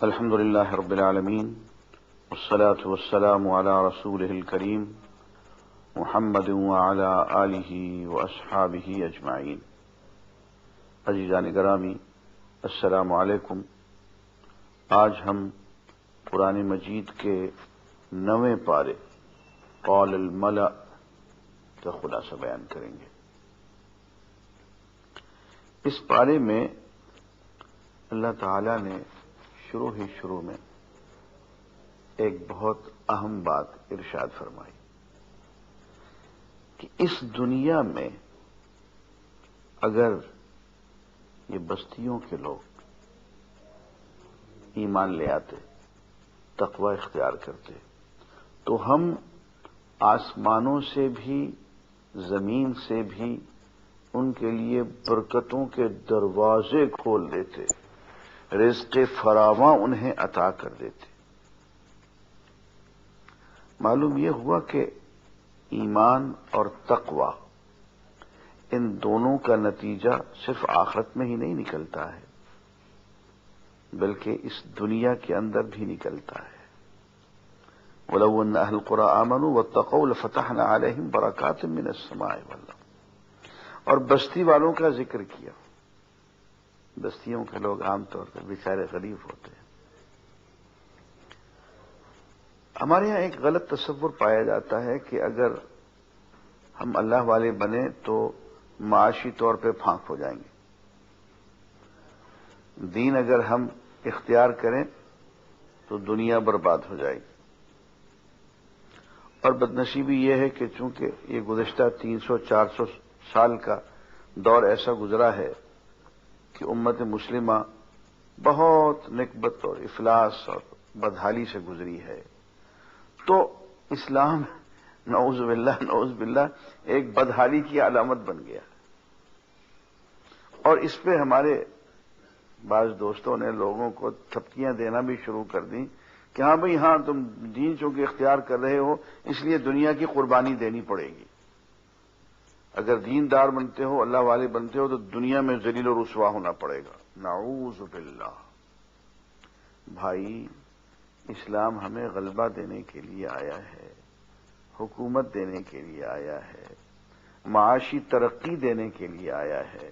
الحمد لله رب العالمين والصلاة والسلام على رسوله الكريم محمد وعلى آله وأصحابه أجمعين. عزیزان گرامی، السلام علیکم. آج ہم قرآن مجید کے 9ویں پارے قول الملأ کا خلاصہ بیان کریں گے. اس پارے میں اللہ تعالی نے شروع میں ایک بہت اہم بات ارشاد فرمائی کہ اس دنیا میں اگر یہ بستیوں کے لوگ ایمان لے آتے، تقوی اختیار کرتے، تو ہم آسمانوں سے بھی زمین سے بھی ان کے لیے برکتوں کے دروازے کھول دیتے، رزق فراواں انہیں عطا کر دیتے. معلوم یہ ہوا کہ ایمان اور تقوی ان دونوں کا نتیجہ صرف آخرت میں ہی نہیں نکلتا ہے بلکہ اس دنیا کے اندر بھی نکلتا ہے. وَلَوْ أَنَّ أَهْلَ الْقُرَىٰ آمَنُوا وَاتَّقَوْا لَفَتَحْنَا عَلَيْهِمْ بَرَكَاتٍ مِّنَ السَّمَاءِ وَالْأَرْضِ. اور بستی والوں کا ذکر کیا. بستیوں کے لوگ عام طور پر بیچارے غریب ہوتے ہیں. ہمارے یہاں ایک غلط تصور پایا جاتا ہے کہ اگر ہم اللہ والے بنے تو معاشی طور پہ پھانک ہو جائیں گے. دین اگر ہم اختیار کریں تو دنیا برباد ہو جائے گی. اور بدنصیبی یہ ہے کہ چونکہ یہ گزشتہ 300-400 سال کا دور ایسا گزرا ہے کہ امت مسلمہ بہت نکبت اور افلاس اور بدحالی سے گزری ہے. تو اسلام نعوذ باللہ ایک بدحالی کی علامت بن گیا. اور اس پہ ہمارے بعض دوستوں نے لوگوں کو تھپکیاں دینا بھی شروع کر دیں کہ ہاں بھئی، ہاں تم دین چونکہ اختیار کر رہے ہو اس لیے دنیا کی قربانی دینی پڑے گی. اگر دیندار بنتے ہو، اللہ والے بنتے ہو، تو دنیا میں ذلیل و رسوا ہونا پڑے گا. نعوذ باللہ. بھائی، اسلام ہمیں غلبہ دینے کے لیے آیا ہے، حکومت دینے کے لیے آیا ہے، معاشی ترقی دینے کے لیے آیا ہے.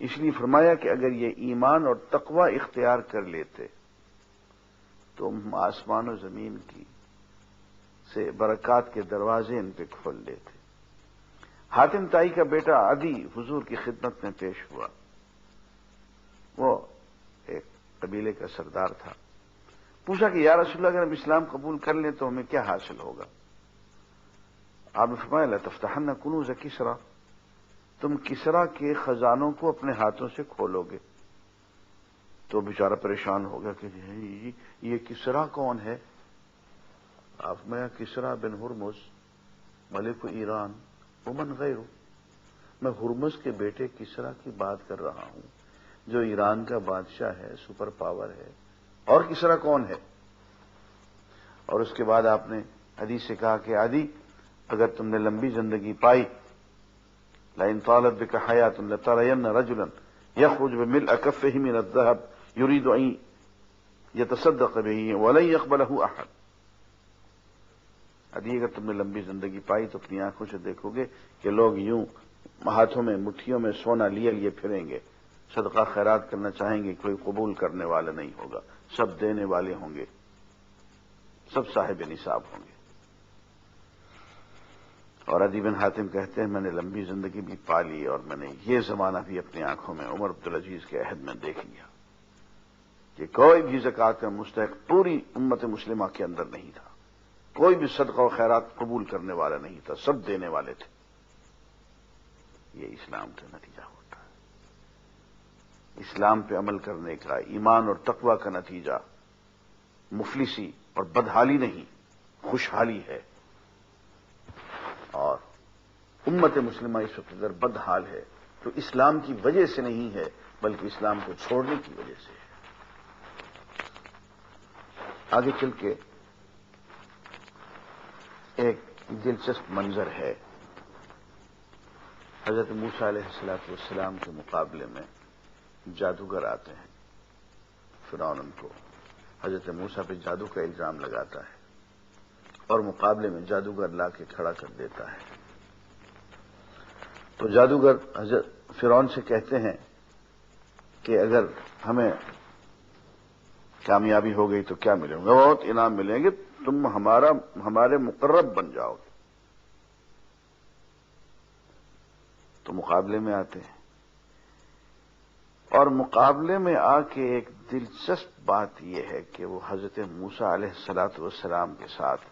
اس لیے فرمایا کہ اگر یہ ایمان اور تقوی اختیار کر لیتے تو ہم آسمان و زمین کی سے برکات کے دروازے ان پہ کھول دیتے. حاتم تائی کا بیٹا عدی حضور کی خدمت میں پیش ہوا. وہ ایک قبیلے کا سردار تھا. پوچھا کہ یا رسول اللہ، اگر ہم اسلام قبول کر لیں تو ہمیں کیا حاصل ہوگا؟ آپ نے فرمایا لَتَفْتَحَنَّ كُنُوزَ کسریٰ، تم کسریٰ کے خزانوں کو اپنے ہاتھوں سے کھولو گے. تو بیچارہ پریشان ہو گیا کہ یہ کسریٰ کون ہے؟ آپ میں کسریٰ بن ہرمز ملک ایران ومن غیرہ، میں ہرمز کے بیٹے کسریٰ کی بات کر رہا ہوں جو ایران کا بادشاہ ہے، سپر پاور ہے. اور کسریٰ کون ہے؟ اور اس کے بعد آپ نے حدیث سے کہا کہ عدی، اگر تم نے لمبی زندگی پائی، لئن طالت بک حیات لترین رجلا یخرج بملء کفہ من الذهب یرید ان یتصدق به ولن یقبلہ احد. عدی، اگر تم نے لمبی زندگی پائی تو اپنی آنکھوں سے دیکھو گے کہ لوگ یوں ہاتھوں میں مٹھیوں میں سونا لیے پھریں گے، صدقہ خیرات کرنا چاہیں گے، کوئی قبول کرنے والا نہیں ہوگا. سب دینے والے ہوں گے، سب صاحب نصاب ہوں گے. اور عدی بن حاتم کہتے ہیں میں نے لمبی زندگی بھی پا لی اور میں نے یہ زمانہ بھی اپنی آنکھوں میں عمر عبدالعزیز کے عہد میں دیکھ لیا کہ کوئی بھی زکوٰۃ کا مستحق پوری امت مسلمہ کے اندر نہیں تھا. کوئی بھی صدقہ و خیرات قبول کرنے والا نہیں تھا، سب دینے والے تھے. یہ اسلام کا نتیجہ ہوتا ہے. اسلام پہ عمل کرنے کا، ایمان اور تقوی کا نتیجہ مفلسی اور بدحالی نہیں، خوشحالی ہے. اور امت مسلمہ اس وقت اگر بدحال ہے تو اسلام کی وجہ سے نہیں ہے بلکہ اسلام کو چھوڑنے کی وجہ سے ہے. آگے چل کے ایک دلچسپ منظر ہے. حضرت موسیٰ علیہ الصلوۃ والسلام کے مقابلے میں جادوگر آتے ہیں. فرعون ان کو حضرت موسیٰ پہ جادو کا الزام لگاتا ہے اور مقابلے میں جادوگر لا کے کھڑا کر دیتا ہے. تو جادوگر حضرت فرعون سے کہتے ہیں کہ اگر ہمیں کامیابی ہو گئی تو کیا ملے گا؟ بہت انعام ملیں گے، تم ہمارے مقرب بن جاؤ گے. تو مقابلے میں آتے ہیں اور مقابلے میں آ کے ایک دلچسپ بات یہ ہے کہ وہ حضرت موسیٰ علیہ الصلوۃ والسلام کے ساتھ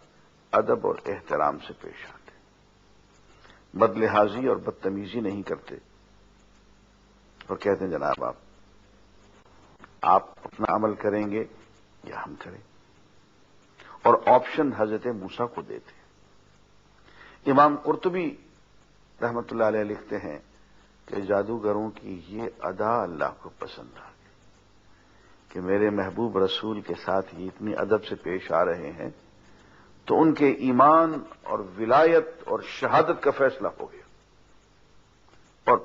ادب اور احترام سے پیش آتے، بدلحاظی اور بدتمیزی نہیں کرتے اور کہتے ہیں جناب آپ اپنا عمل کریں گے یا ہم کریں، اور آپشن حضرت موسیٰ کو دیتے. امام قرطبی رحمت اللہ علیہ لکھتے ہیں کہ جادوگروں کی یہ ادا اللہ کو پسند آ گئی کہ میرے محبوب رسول کے ساتھ یہ اتنی ادب سے پیش آ رہے ہیں، تو ان کے ایمان اور ولایت اور شہادت کا فیصلہ ہو گیا. اور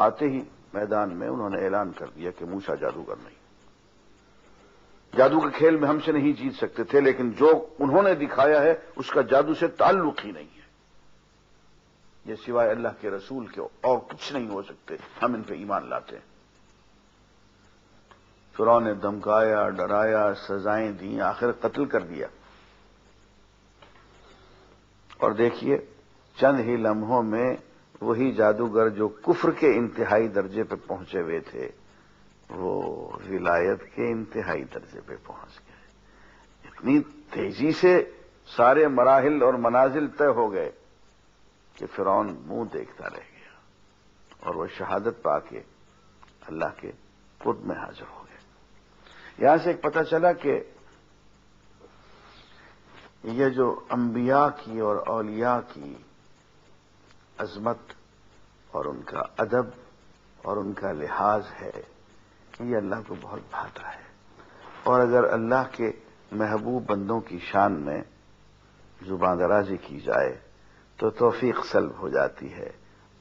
آتے ہی میدان میں انہوں نے اعلان کر دیا کہ موسیٰ جادوگر نہیں، جادو کے کھیل میں ہم سے نہیں جیت سکتے تھے، لیکن جو انہوں نے دکھایا ہے اس کا جادو سے تعلق ہی نہیں ہے، یہ سوائے اللہ کے رسول کے اور کچھ نہیں ہو سکتے، ہم ان پہ ایمان لاتے ہیں. فرعون نے دھمکایا، ڈرایا، سزائیں دیں، آخر قتل کر دیا. اور دیکھیے چند ہی لمحوں میں وہی جادوگر جو کفر کے انتہائی درجے پہ پہنچے ہوئے تھے وہ ولایت کے انتہائی درجے پہ پہنچ گئے. اتنی تیزی سے سارے مراحل اور منازل طے ہو گئے کہ فرعون منہ دیکھتا رہ گیا اور وہ شہادت پا کے اللہ کے قرب میں حاضر ہو گئے. یہاں سے ایک پتہ چلا کہ یہ جو انبیاء کی اور اولیاء کی عظمت اور ان کا ادب اور ان کا لحاظ ہے یہ اللہ کو بہت بھاتا ہے. اور اگر اللہ کے محبوب بندوں کی شان میں زبان درازی کی جائے تو توفیق سلب ہو جاتی ہے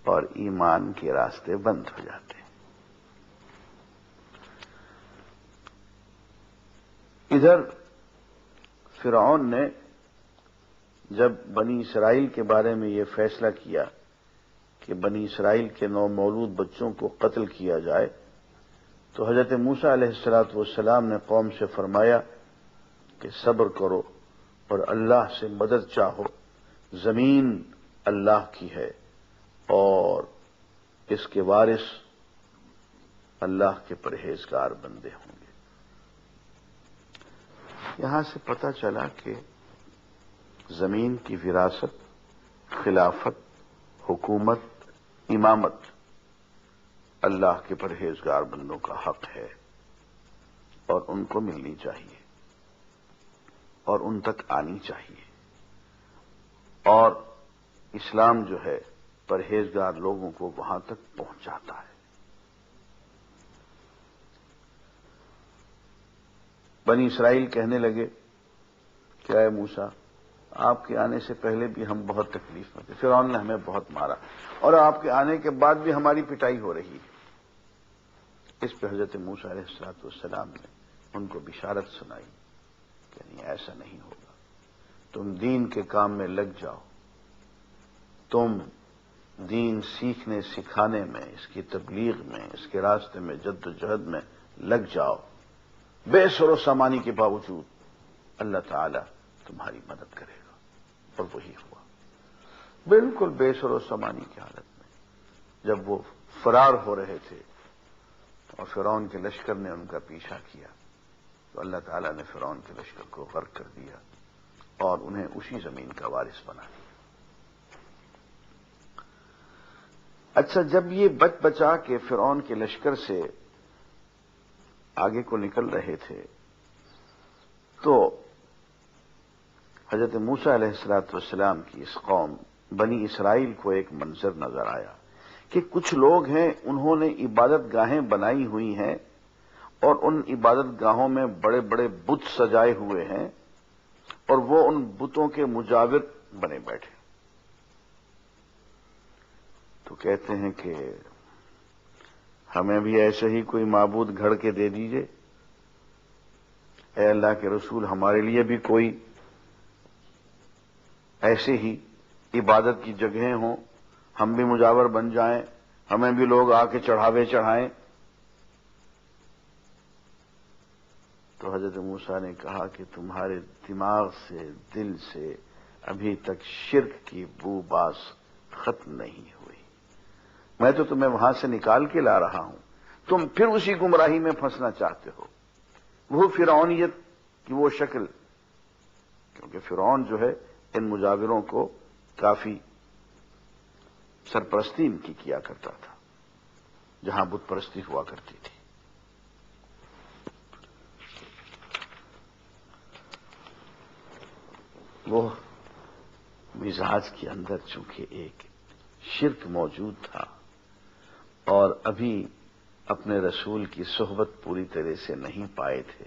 اور ایمان کے راستے بند ہو جاتے ہیں. ادھر فرعون نے جب بنی اسرائیل کے بارے میں یہ فیصلہ کیا کہ بنی اسرائیل کے نومولود بچوں کو قتل کیا جائے تو حضرت موسیٰ علیہ الصلوۃ والسلام نے قوم سے فرمایا کہ صبر کرو اور اللہ سے مدد چاہو، زمین اللہ کی ہے اور اس کے وارث اللہ کے پرہیزگار بندے ہوں گے. یہاں سے پتہ چلا کہ زمین کی وراثت، خلافت، حکومت، امامت اللہ کے پرہیزگار بندوں کا حق ہے اور ان کو ملنی چاہیے اور ان تک آنی چاہیے. اور اسلام جو ہے پرہیزگار لوگوں کو وہاں تک پہنچاتا ہے. بنی اسرائیل کہنے لگے کہ اے موسیٰ آپ کے آنے سے پہلے بھی ہم بہت تکلیف میں تھے، فرعون نے ہمیں بہت مارا اور آپ کے آنے کے بعد بھی ہماری پٹائی ہو رہی ہے. اس پہ حضرت موسیٰ علیہ الصلوۃ والسلام نے ان کو بشارت سنائی کہ نہیں ایسا نہیں ہوگا، تم دین کے کام میں لگ جاؤ، تم دین سیکھنے سکھانے میں، اس کی تبلیغ میں، اس کے راستے میں جد و جہد میں لگ جاؤ. بے سر و سامانی کے باوجود اللہ تعالی تمہاری مدد کرے گا. اور وہی ہوا، بالکل بے سر و سامانی کی حالت میں جب وہ فرار ہو رہے تھے اور فرعون کے لشکر نے ان کا پیچھا کیا تو اللہ تعالیٰ نے فرعون کے لشکر کو غرق کر دیا اور انہیں اسی زمین کا وارث بنا دیا. اچھا، جب یہ بچا کے فرعون کے لشکر سے آگے کو نکل رہے تھے تو حضرت موسیٰ علیہ الصلوۃ والسلام کی اس قوم بنی اسرائیل کو ایک منظر نظر آیا کہ کچھ لوگ ہیں انہوں نے عبادت گاہیں بنائی ہوئی ہیں اور ان عبادت گاہوں میں بڑے بڑے بت سجائے ہوئے ہیں اور وہ ان بتوں کے مجاور بنے بیٹھے. تو کہتے ہیں کہ ہمیں بھی ایسے ہی کوئی معبود گھڑ کے دے دیجئے اے اللہ کے رسول ہمارے لیے بھی کوئی ایسے ہی عبادت کی جگہیں ہوں، ہم بھی مجاور بن جائیں، ہمیں بھی لوگ آ کے چڑھاوے چڑھائیں۔ تو حضرت موسیٰ نے کہا کہ تمہارے دماغ سے، دل سے ابھی تک شرک کی بو باس ختم نہیں ہوئی، میں تو تمہیں وہاں سے نکال کے لا رہا ہوں، تم پھر اسی گمراہی میں پھنسنا چاہتے ہو، وہ فرعونیت کی وہ شکل، کیونکہ فرعون جو ہے ان مجاوروں کو کافی سرپرستی ان کی کیا کرتا تھا جہاں بت پرستی ہوا کرتی تھی۔ وہ مزاج کے اندر چونکہ ایک شرک موجود تھا اور ابھی اپنے رسول کی صحبت پوری طرح سے نہیں پائے تھے،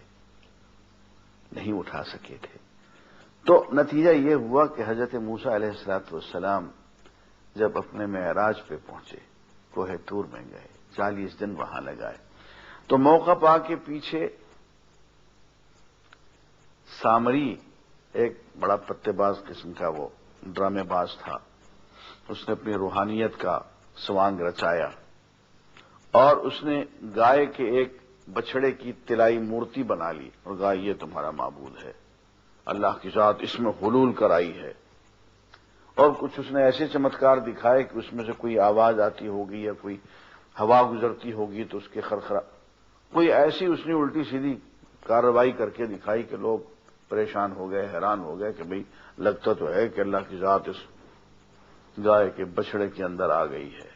نہیں اٹھا سکے تھے، تو نتیجہ یہ ہوا کہ حضرت موسیٰ علیہ السلام جب اپنے معراج پہ پہنچے، کوہ طور میں گئے، 40 دن وہاں لگائے، تو موقع پا کے پیچھے سامری ایک بڑا پتے باز قسم کا وہ ڈرامے باز تھا، اس نے اپنی روحانیت کا سوانگ رچایا اور اس نے گائے کے ایک بچڑے کی طلائی مورتی بنا لی اور کہا یہ تمہارا معبود ہے، اللہ کی ذات اس میں حلول کرائی ہے، اور کچھ اس نے ایسے چمتکار دکھائے کہ اس میں سے کوئی آواز آتی ہوگی یا کوئی ہوا گزرتی ہوگی تو اس کے خرخرا، کوئی ایسی اس نے الٹی سیدھی کارروائی کر کے دکھائی کہ لوگ پریشان ہو گئے، حیران ہو گئے کہ بھئی لگتا تو ہے کہ اللہ کی ذات اس گائے کے بچڑے کے اندر آ گئی ہے۔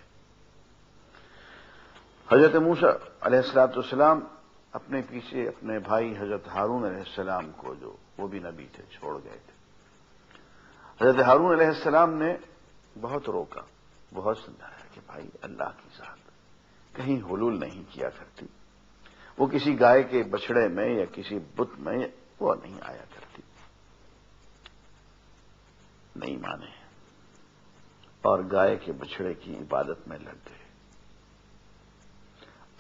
حضرت موسیٰ علیہ السلام اپنے پیچھے اپنے بھائی حضرت ہارون علیہ السلام کو، جو وہ بھی نبی تھے، چھوڑ گئے تھے۔ حضرت ہارون علیہ السلام نے بہت روکا، بہت سمجھایا کہ بھائی اللہ کی ذات کہیں حلول نہیں کیا کرتی، وہ کسی گائے کے بچڑے میں یا کسی بت میں وہ نہیں آیا کرتی، نہیں مانے اور گائے کے بچڑے کی عبادت میں لگ گئے۔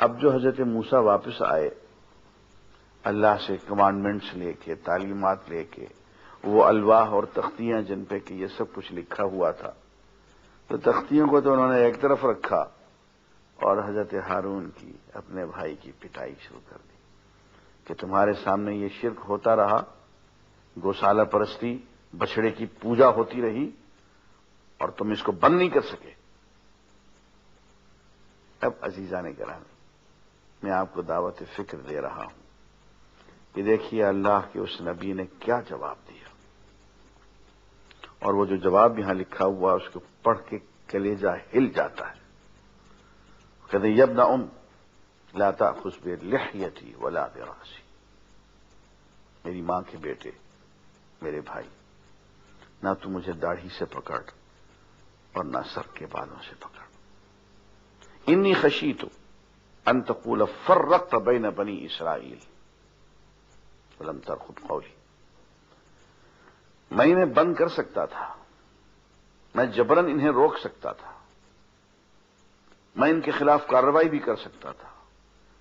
اب جو حضرت موسیٰ واپس آئے اللہ سے کمانڈمنٹس لے کے، تعلیمات لے کے، وہ الواح اور تختیاں جن پہ کہ یہ سب کچھ لکھا ہوا تھا، تو تختیوں کو تو انہوں نے ایک طرف رکھا اور حضرت ہارون کی، اپنے بھائی کی پٹائی شروع کر دی کہ تمہارے سامنے یہ شرک ہوتا رہا، گوشالہ پرستی، بچڑے کی پوجا ہوتی رہی اور تم اس کو بند نہیں کر سکے۔ اب عزیزان گرامی، میں آپ کو دعوت فکر دے رہا ہوں کہ دیکھیے اللہ کے اس نبی نے کیا جواب دیا، اور وہ جو جواب یہاں لکھا ہوا اس کو پڑھ کے کلیجہ ہل جاتا ہے۔ کہتے یا ابن ام لا تأخذ بلحیتی ولا براسی، میری ماں کے بیٹے، میرے بھائی، نہ تو مجھے داڑھی سے پکڑ اور نہ سر کے بالوں سے پکڑ۔ انی خشیت ان تقول فرقت بین بنی اسرائیل ولم ترقب قولی، میں انہیں بند کر سکتا تھا، میں جبرن انہیں روک سکتا تھا، میں ان کے خلاف کارروائی بھی کر سکتا تھا،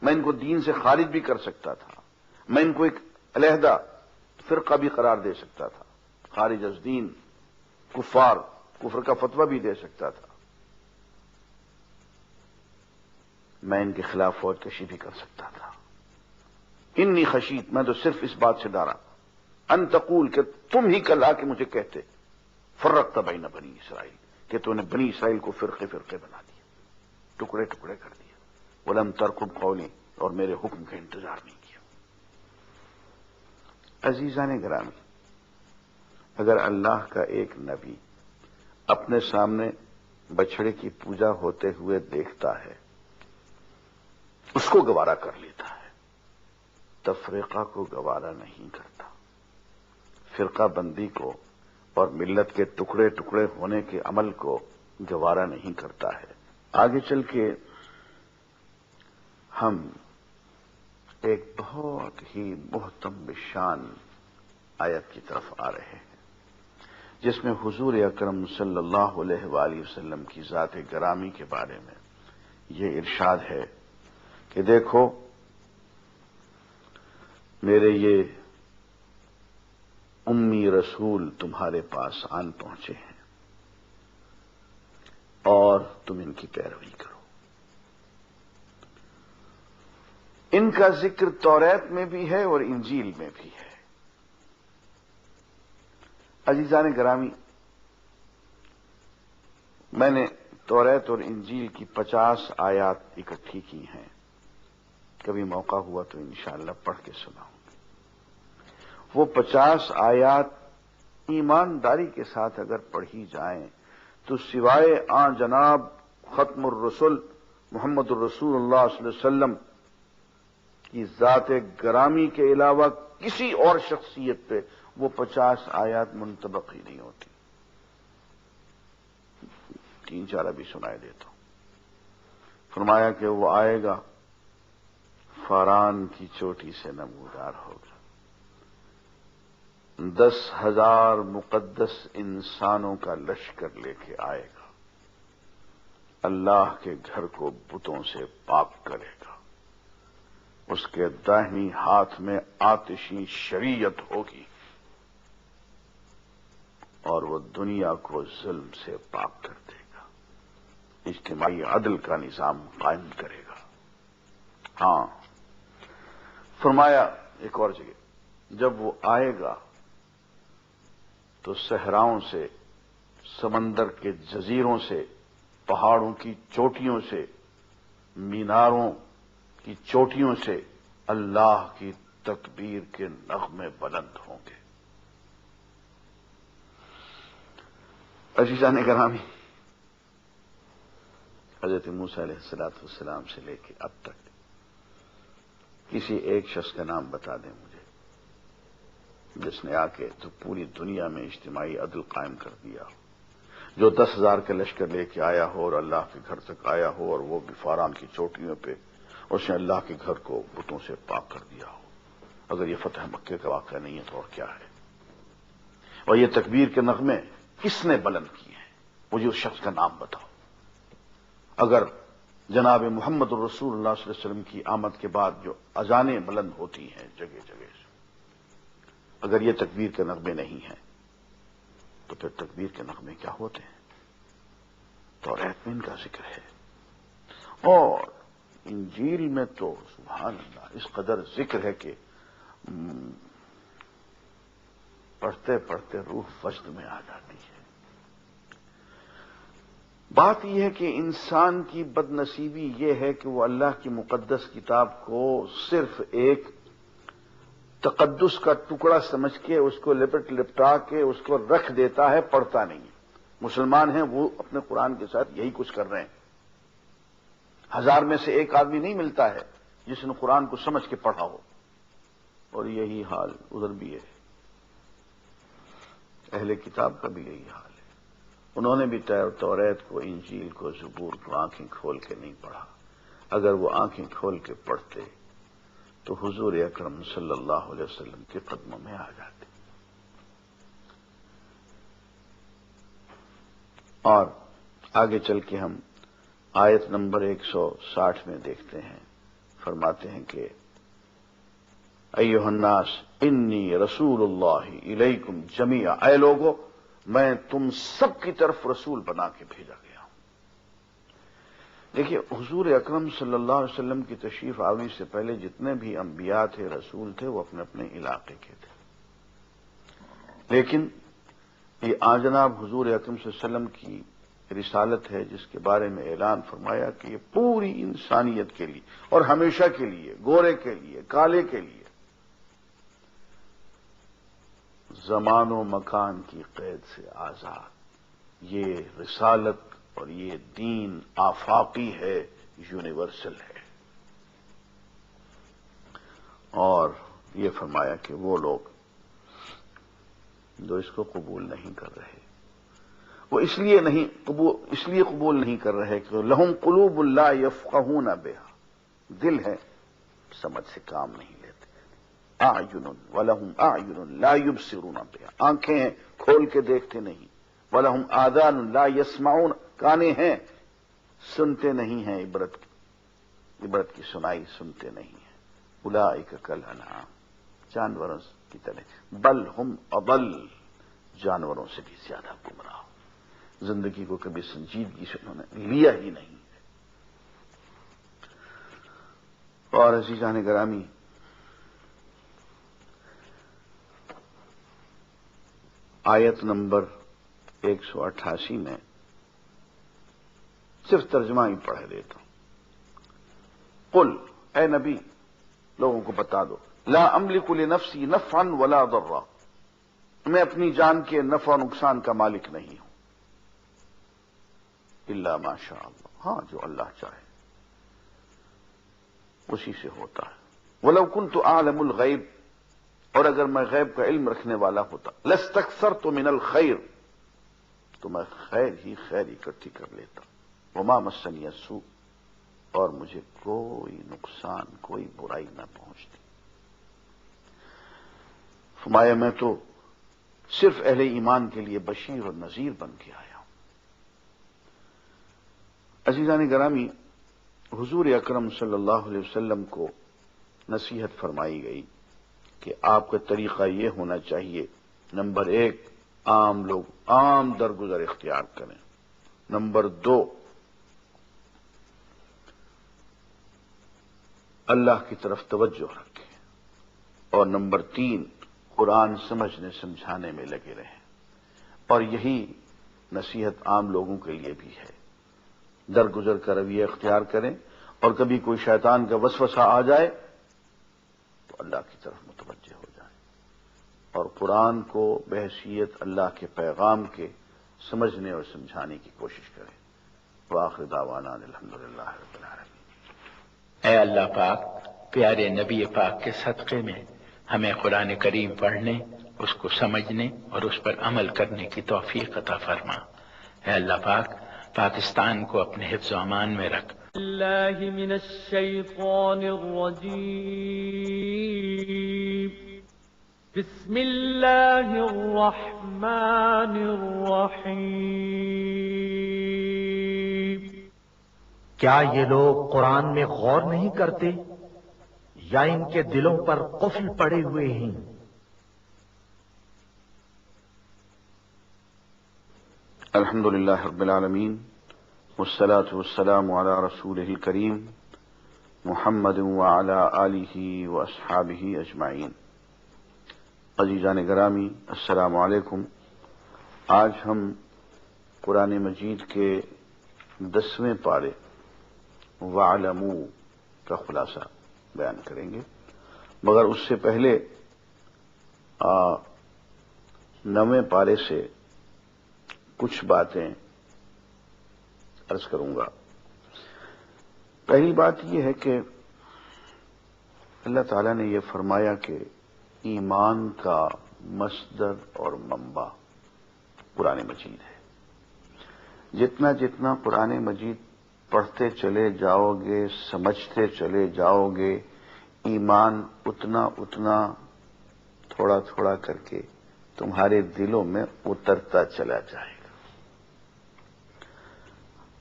میں ان کو دین سے خارج بھی کر سکتا تھا، میں ان کو ایک علیحدہ فرقہ بھی قرار دے سکتا تھا، خارج از دین، کفار، کفر کا فتویٰ بھی دے سکتا تھا، میں ان کے خلاف فوج کشی بھی کر سکتا تھا۔ انی خشیت، میں تو صرف اس بات سے ڈرا، ان تقول، کہ تم ہی کل آ کے مجھے کہتے فرقت بین بنی اسرائیل، کہ تو نے بنی اسرائیل کو فرقے فرقے بنا دیا، ٹکڑے ٹکڑے کر دیا، ولم ترقب قولی، اور میرے حکم کا انتظار نہیں کیا۔ عزیزان گرامی، اگر اللہ کا ایک نبی اپنے سامنے بچڑے کی پوجا ہوتے ہوئے دیکھتا ہے، اس کو گوارا کر لیتا ہے، تفریقہ کو گوارا نہیں کرتا، فرقہ بندی کو اور ملت کے ٹکڑے ٹکڑے ہونے کے عمل کو گوارا نہیں کرتا ہے۔ آگے چل کے ہم ایک بہت ہی محتم شان آیت کی طرف آ رہے ہیں جس میں حضور اکرم صلی اللہ علیہ وآلہ وسلم کی ذات گرامی کے بارے میں یہ ارشاد ہے کہ دیکھو میرے یہ امی رسول تمہارے پاس آن پہنچے ہیں اور تم ان کی پیروی کرو۔ ان کا ذکر توریت میں بھی ہے اور انجیل میں بھی ہے۔ عزیزان گرامی، میں نے توریت اور انجیل کی 50 آیات اکٹھی کی ہیں، کبھی موقع ہوا تو انشاءاللہ پڑھ کے سناؤں۔ وہ 50 آیات ایمانداری کے ساتھ اگر پڑھی جائیں تو سوائے جناب ختم الرسل محمد الرسول اللہ صلی اللہ علیہ وسلم کی ذات گرامی کے علاوہ کسی اور شخصیت پہ وہ 50 آیات منطبق ہی نہیں ہوتی۔ 3-4 ابھی سنائے دیتا ہوں۔ فرمایا کہ وہ آئے گا، فاران کی چوٹی سے نمودار ہوگا، 10,000 مقدس انسانوں کا لشکر لے کے آئے گا، اللہ کے گھر کو بتوں سے پاک کرے گا، اس کے داہنی ہاتھ میں آتشی شریعت ہوگی اور وہ دنیا کو ظلم سے پاک کر دے گا، اجتماعی عدل کا نظام قائم کرے گا۔ ہاں، فرمایا ایک اور جگہ، جب وہ آئے گا تو صحراؤں سے، سمندر کے جزیروں سے، پہاڑوں کی چوٹیوں سے، میناروں کی چوٹیوں سے اللہ کی تکبیر کے نغمے بلند ہوں گے۔ عزیزان گرامی، حضرت موسیٰ علیہ السلام سے لے کے اب تک کسی ایک شخص کا نام بتا دیں مجھے جس نے آ کے تو پوری دنیا میں اجتماعی عدل قائم کر دیا ہو، جو 10,000 کا لشکر لے کے آیا ہو اور اللہ کے گھر تک آیا ہو، اور وہ بھی فاران کی چوٹیوں پہ اس نے اللہ کے گھر کو بتوں سے پاک کر دیا ہو۔ اگر یہ فتح مکے کا واقعہ نہیں ہے تو اور کیا ہے؟ اور یہ تکبیر کے نغمے کس نے بلند کیے ہیں؟ مجھے اس شخص کا نام بتاؤ۔ اگر جناب محمد الرسول اللہ صلی اللہ علیہ وسلم کی آمد کے بعد جو اذانیں بلند ہوتی ہیں جگہ جگہ سے، اگر یہ تکبیر کے نغمے نہیں ہیں تو پھر تکبیر کے نغمے کیا ہوتے ہیں؟ توریت میں ان کا ذکر ہے، اور انجیل میں تو سبحان اللہ اس قدر ذکر ہے کہ پڑھتے پڑھتے روح وجد میں آ جاتی ہے۔ بات یہ ہے کہ انسان کی بد نصیبی یہ ہے کہ وہ اللہ کی مقدس کتاب کو صرف ایک تقدس کا ٹکڑا سمجھ کے اس کو لپٹا کے اس کو رکھ دیتا ہے، پڑھتا نہیں ہے۔ مسلمان ہیں وہ اپنے قرآن کے ساتھ یہی کچھ کر رہے ہیں۔ 1000 میں سے ایک آدمی نہیں ملتا ہے جس نے قرآن کو سمجھ کے پڑھا ہو، اور یہی حال ادھر بھی ہے، اہل کتاب کا بھی یہی حال ہے۔ انہوں نے بھی توریت کو، انجیل کو، زبور کو آنکھیں کھول کے نہیں پڑھا۔ اگر وہ آنکھیں کھول کے پڑھتے تو حضور اکرم صلی اللہ علیہ وسلم کے قدموں میں آ جاتے۔ اور آگے چل کے ہم آیت نمبر 160 میں دیکھتے ہیں، فرماتے ہیں کہ ایھا الناس انی رسول اللہ الیکم جمیعا، اے لوگو میں تم سب کی طرف رسول بنا کے بھیجا گیا ہوں۔ دیکھیے، حضور اکرم صلی اللہ علیہ وسلم کی تشریف آوری سے پہلے جتنے بھی انبیاء تھے، رسول تھے، وہ اپنے اپنے علاقے کے تھے، لیکن یہ جناب حضور اکرم صلی اللہ علیہ وسلم کی رسالت ہے جس کے بارے میں اعلان فرمایا کہ یہ پوری انسانیت کے لیے اور ہمیشہ کے لیے، گورے کے لیے، کالے کے لیے، زمان و مکان کی قید سے آزاد، یہ رسالت اور یہ دین آفاقی ہے، یونیورسل ہے۔ اور یہ فرمایا کہ وہ لوگ جو اس کو قبول نہیں کر رہے، وہ اس لیے قبول نہیں کر رہے کہ لہم قلوب لا یفقہون بہا، دل ہے سمجھ سے کام نہیں لیتے، اعین ولہم اعین لا یبصرون بہا، آنکھیں ہیں کھول کے دیکھتے نہیں، ولہم آذان لا یسمعون، کانے ہیں سنتے نہیں ہیں، عبرت کی سنائی سنتے نہیں ہیں، اولئک کالانعام، جانوروں کی طرح، بل ہم اضل، جانوروں سے بھی زیادہ گمراہ. زندگی کو کبھی سنجیدگی سے انہوں نے لیا ہی نہیں. اور عزیزان گرامی، آیت نمبر 188 میں صرف ترجمہ ہی پڑھ دیتا ہوں. قل، اے نبی لوگوں کو بتا دو، لا املک لنفسی نفعا ولا ضرا، میں اپنی جان کے نفع و نقصان کا مالک نہیں ہوں، الا ما شاء اللہ، ہاں جو اللہ چاہے اسی سے ہوتا ہے. وَلَوْ كُنْتُ أَعْلَمُ الْغَيْبَ، اور اگر میں غیب کا علم رکھنے والا ہوتا، لَاسْتَكْثَرْتُ مِنَ الْخَيْرِ، تو میں خیر ہی اکٹھی کر لیتا. وَمَا مَسَّنِيَ السُّوءُ، اور مجھے کوئی نقصان، کوئی برائی نہ پہنچتی. فرمایا میں تو صرف اہل ایمان کے لیے بشیر اور نذیر بن کے آیا ہوں. عزیزان گرامی، حضور اکرم صلی اللہ علیہ وسلم کو نصیحت فرمائی گئی کہ آپ کا طریقہ یہ ہونا چاہیے، نمبر 1 عام لوگ عام درگزر اختیار کریں، نمبر 2 اللہ کی طرف توجہ رکھیں، اور نمبر 3 قرآن سمجھنے سمجھانے میں لگے رہیں. اور یہی نصیحت عام لوگوں کے لیے بھی ہے. درگزر کا رویہ اختیار کریں، اور کبھی کوئی شیطان کا وسوسہ آ جائے تو اللہ کی طرف متوجہ ہو جائیں، اور قرآن کو بحیثیت اللہ کے پیغام کے سمجھنے اور سمجھانے کی کوشش کریں. وآخر دعوانا الحمدللہ رب العالمین. اے اللہ پاک، پیارے نبی پاک کے صدقے میں ہمیں قرآن کریم پڑھنے، اس کو سمجھنے اور اس پر عمل کرنے کی توفیق عطا فرما. اے اللہ پاک، پاکستان کو اپنے حفظ و امان میں رکھ. اللہ من الشیطان الرجیم، بسم اللہ الرحمن الرحیم. کیا یہ لوگ قرآن میں غور نہیں کرتے، یا ان کے دلوں پر قفل پڑے ہوئے ہیں؟ الحمدللہ رب العالمین، والصلاة والسلام علی رسولہ الکریم محمد وعلی آلہ واصحابہ اجمعین. عزیزان گرامی، السلام علیکم. آج ہم قرآن مجید کے 10ویں پارے وَاعْلَمُوا کا خلاصہ بیان کریں گے، مگر اس سے پہلے 9ویں پارے سے کچھ باتیں عرض کروں گا. پہلی بات یہ ہے کہ اللہ تعالیٰ نے یہ فرمایا کہ ایمان کا مصدر اور منبع قرآن مجید ہے. جتنا جتنا قرآن مجید پڑھتے چلے جاؤ گے، سمجھتے چلے جاؤ گے، ایمان اتنا اتنا تھوڑا تھوڑا کر کے تمہارے دلوں میں اترتا چلا جائے گا.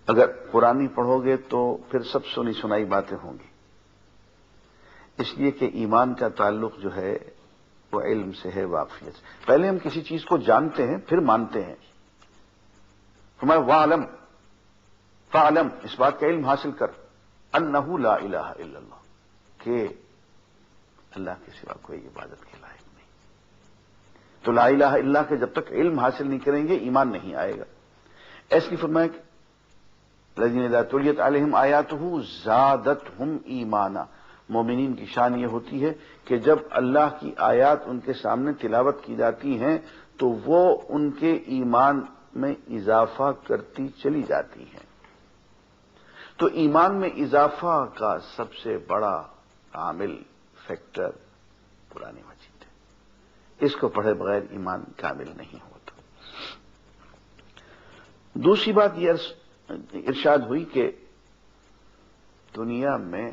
اگر قرآن پڑھو گے تو پھر سب سنی سنائی باتیں ہوں گی، اس لیے کہ ایمان کا تعلق جو ہے وہ علم سے ہے، واقفیت سے. پہلے ہم کسی چیز کو جانتے ہیں پھر مانتے ہیں. فرمایا وَاعْلَمْ، فَاعْلَمْ، اس بات کا علم حاصل کر، انہ لا الہ الا اللہ، کہ اللہ کے سوا کوئی عبادت کے لائق نہیں. تو لا الہ الا اللہ کے جب تک علم حاصل نہیں کریں گے ایمان نہیں آئے گا. ایسے فرمایا کہ الذین اذا تلیت علیہم آیاتہ زادتہم ایمانا، مومنین کی شان یہ ہوتی ہے کہ جب اللہ کی آیات ان کے سامنے تلاوت کی جاتی ہیں تو وہ ان کے ایمان میں اضافہ کرتی چلی جاتی ہیں. تو ایمان میں اضافہ کا سب سے بڑا عامل، فیکٹر قرآن مجید ہے. اس کو پڑھے بغیر ایمان کامل نہیں ہوتا. دوسری بات یہ ارشاد ہوئی کہ دنیا میں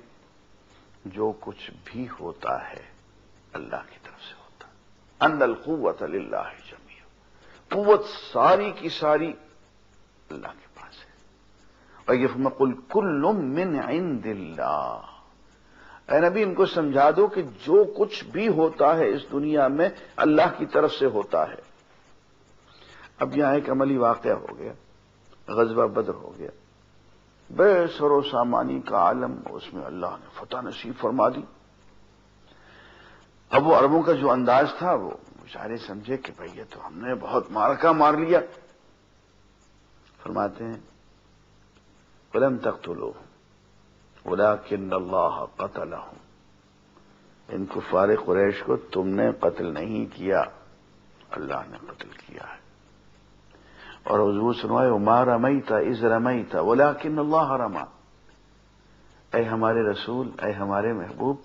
جو کچھ بھی ہوتا ہے اللہ کی طرف سے ہوتا ہے. ان القوۃ للہ جمیعا، قوت ساری کی ساری اللہ کے پاس ہے. اور یہ قل کل من عند اللہ، اے نبی ان کو سمجھا دو کہ جو کچھ بھی ہوتا ہے اس دنیا میں اللہ کی طرف سے ہوتا ہے۔ اب یہاں ایک عملی واقعہ ہو گیا، غزوہ بدر ہو گیا، بے سر و سامانی کا عالم، اس میں اللہ نے فتح نصیب فرما دی۔ اب وہ عربوں کا جو انداز تھا، وہ بیچارے سمجھے کہ بھئی یہ تو ہم نے بہت معرکہ مار لیا۔ فرماتے ہیں وَلَمْ تَقْتُلُوهُمْ وَلَكِنَّ اللَّهَ قَتَلَهُمْ، ان کفار قریش کو تم نے قتل نہیں کیا، اللہ نے قتل کیا ہے۔ اور حضور سنوائے وَمَا رَمَيْتَ إِذْ رَمَيْتَ وَلَكِنَّ اللَّهَ رَمَى، اے ہمارے رسول، اے ہمارے محبوب،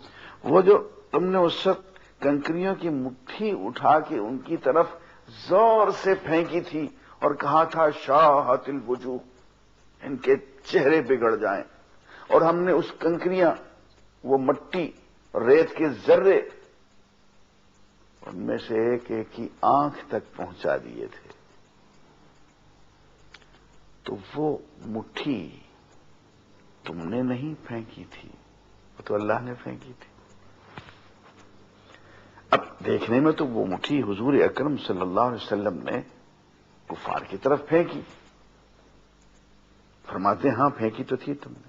وہ جو تم نے اس وقت کنکریوں کی مٹھی اٹھا کے ان کی طرف زور سے پھینکی تھی اور کہا تھا شاہت الوجوہ، ان کے چہرے بگڑ جائیں، اور ہم نے اس کنکریاں، وہ مٹی، ریت کے ذرے ان میں سے ایک ایک کی آنکھ تک پہنچا دیے تھے، تو وہ مٹھی تم نے نہیں پھینکی تھی، وہ تو اللہ نے پھینکی تھی۔ اب دیکھنے میں تو وہ مٹھی حضور اکرم صلی اللہ علیہ وسلم نے کفار کی طرف پھینکی، فرماتے ہیں ہاں پھینکی تو تھی تم نے،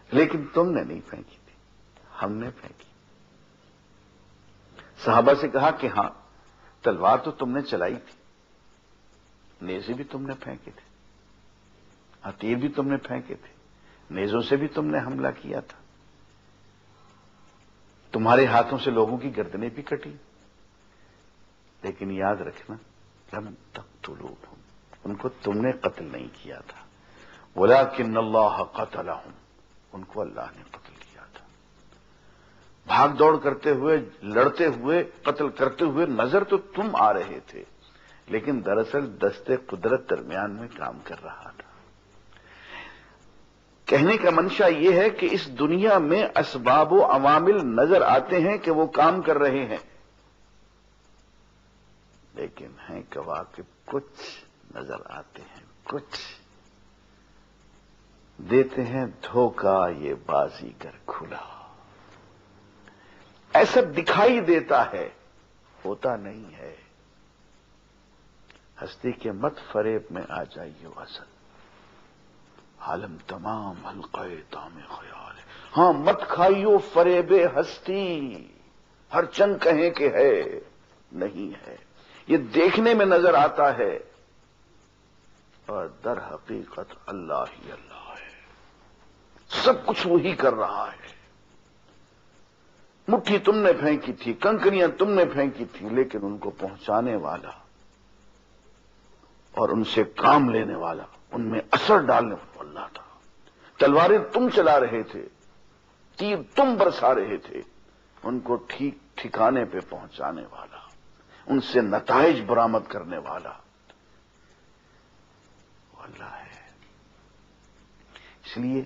لیکن تم نے نہیں پھینکی تھی، ہم نے پھینکی۔ صحابہ سے کہا کہ ہاں تلوار تو تم نے چلائی تھی، نیزے بھی تم نے پھینکے تھے، تیر بھی تم نے پھینکے تھے، نیزوں سے بھی تم نے حملہ کیا تھا، تمہارے ہاتھوں سے لوگوں کی گردنیں بھی کٹی، لیکن یاد رکھنا لم تقتلوہم، ان کو تم نے قتل نہیں کیا تھا، وَلَكِنَّ اللَّهَ قَتَلَهُمْ، ان کو اللہ نے قتل کیا تھا۔ بھاگ دوڑ کرتے ہوئے، لڑتے ہوئے، قتل کرتے ہوئے نظر تو تم آ رہے تھے، لیکن دراصل دست قدرت درمیان میں کام کر رہا تھا۔ کہنے کا منشا یہ ہے کہ اس دنیا میں اسباب و عوامل نظر آتے ہیں کہ وہ کام کر رہے ہیں، لیکن ہیں کواکب کچھ نظر آتے ہیں، کچھ دیتے ہیں دھوکہ یہ بازیگر کھلا، ایسا دکھائی دیتا ہے، ہوتا نہیں ہے۔ ہستی کے مت فریب میں آ جائیے اصل، عالم تمام حلقہ تام خیال ہے، ہاں مت کھائیو فریب ہستی، ہر چنگ کہیں کہ ہے نہیں ہے، یہ دیکھنے میں نظر آتا ہے اور در حقیقت اللہ ہی اللہ ہے، سب کچھ وہی کر رہا ہے۔ مٹھی تم نے پھینکی تھی، کنکریاں تم نے پھینکی تھی، لیکن ان کو پہنچانے والا اور ان سے کام لینے والا، ان میں اثر ڈالنے والا اللہ تھا۔ تلواریں تم چلا رہے تھے، تیر تم برسا رہے تھے، ان کو ٹھیک ٹھکانے پہ پہنچانے والا، ان سے نتائج برآمد کرنے والا وہ اللہ ہے۔ اس لیے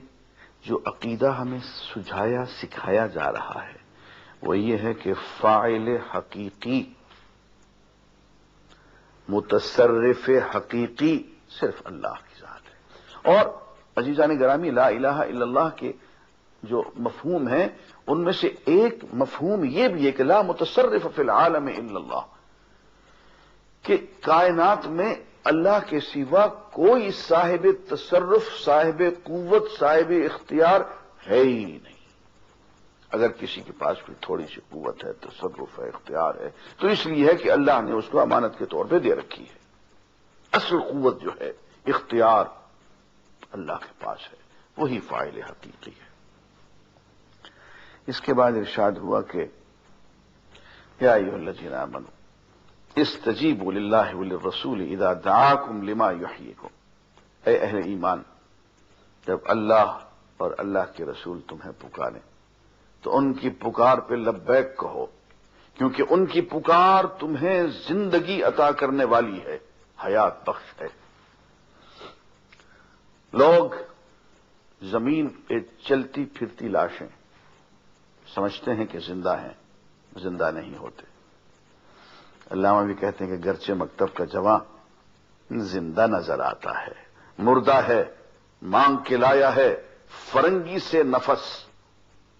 جو عقیدہ ہمیں سجھایا سکھایا جا رہا ہے وہ یہ ہے کہ فاعل حقیقی، متصرف حقیقی صرف اللہ کی ذات ہے۔ اور عزیزان گرامی، لا الہ الا اللہ کے جو مفہوم ہیں ان میں سے ایک مفہوم یہ بھی ہے کہ لا متصرف فی العالم الا اللہ، کہ کائنات میں اللہ کے سوا کوئی صاحب تصرف، صاحب قوت، صاحب اختیار ہے ہی نہیں۔ اگر کسی کے پاس کوئی تھوڑی سی قوت ہے، تصرف ہے، اختیار ہے، تو اس لیے ہے کہ اللہ نے اس کو امانت کے طور پہ دے رکھی ہے۔ اصل قوت جو ہے، اختیار اللہ کے پاس ہے، وہی فاعل حقیقی ہے۔ اس کے بعد ارشاد ہوا کہ یا ایھا الذین آمنوا استجیبوا للہ وللرسول اذا دعاکم لما یحییکم، اے اہل ایمان، جب اللہ اور اللہ کے رسول تمہیں پکاریں تو ان کی پکار پہ لبیک کہو، کیونکہ ان کی پکار تمہیں زندگی عطا کرنے والی ہے، حیات بخش ہے۔ لوگ زمین پہ چلتی پھرتی لاشیں سمجھتے ہیں کہ زندہ ہیں، زندہ نہیں ہوتے۔ علامہ بھی کہتے ہیں کہ گرچہ مکتب کا جوان زندہ نظر آتا ہے، مردہ ہے، مانگ کے لایا ہے فرنگی سے نفس،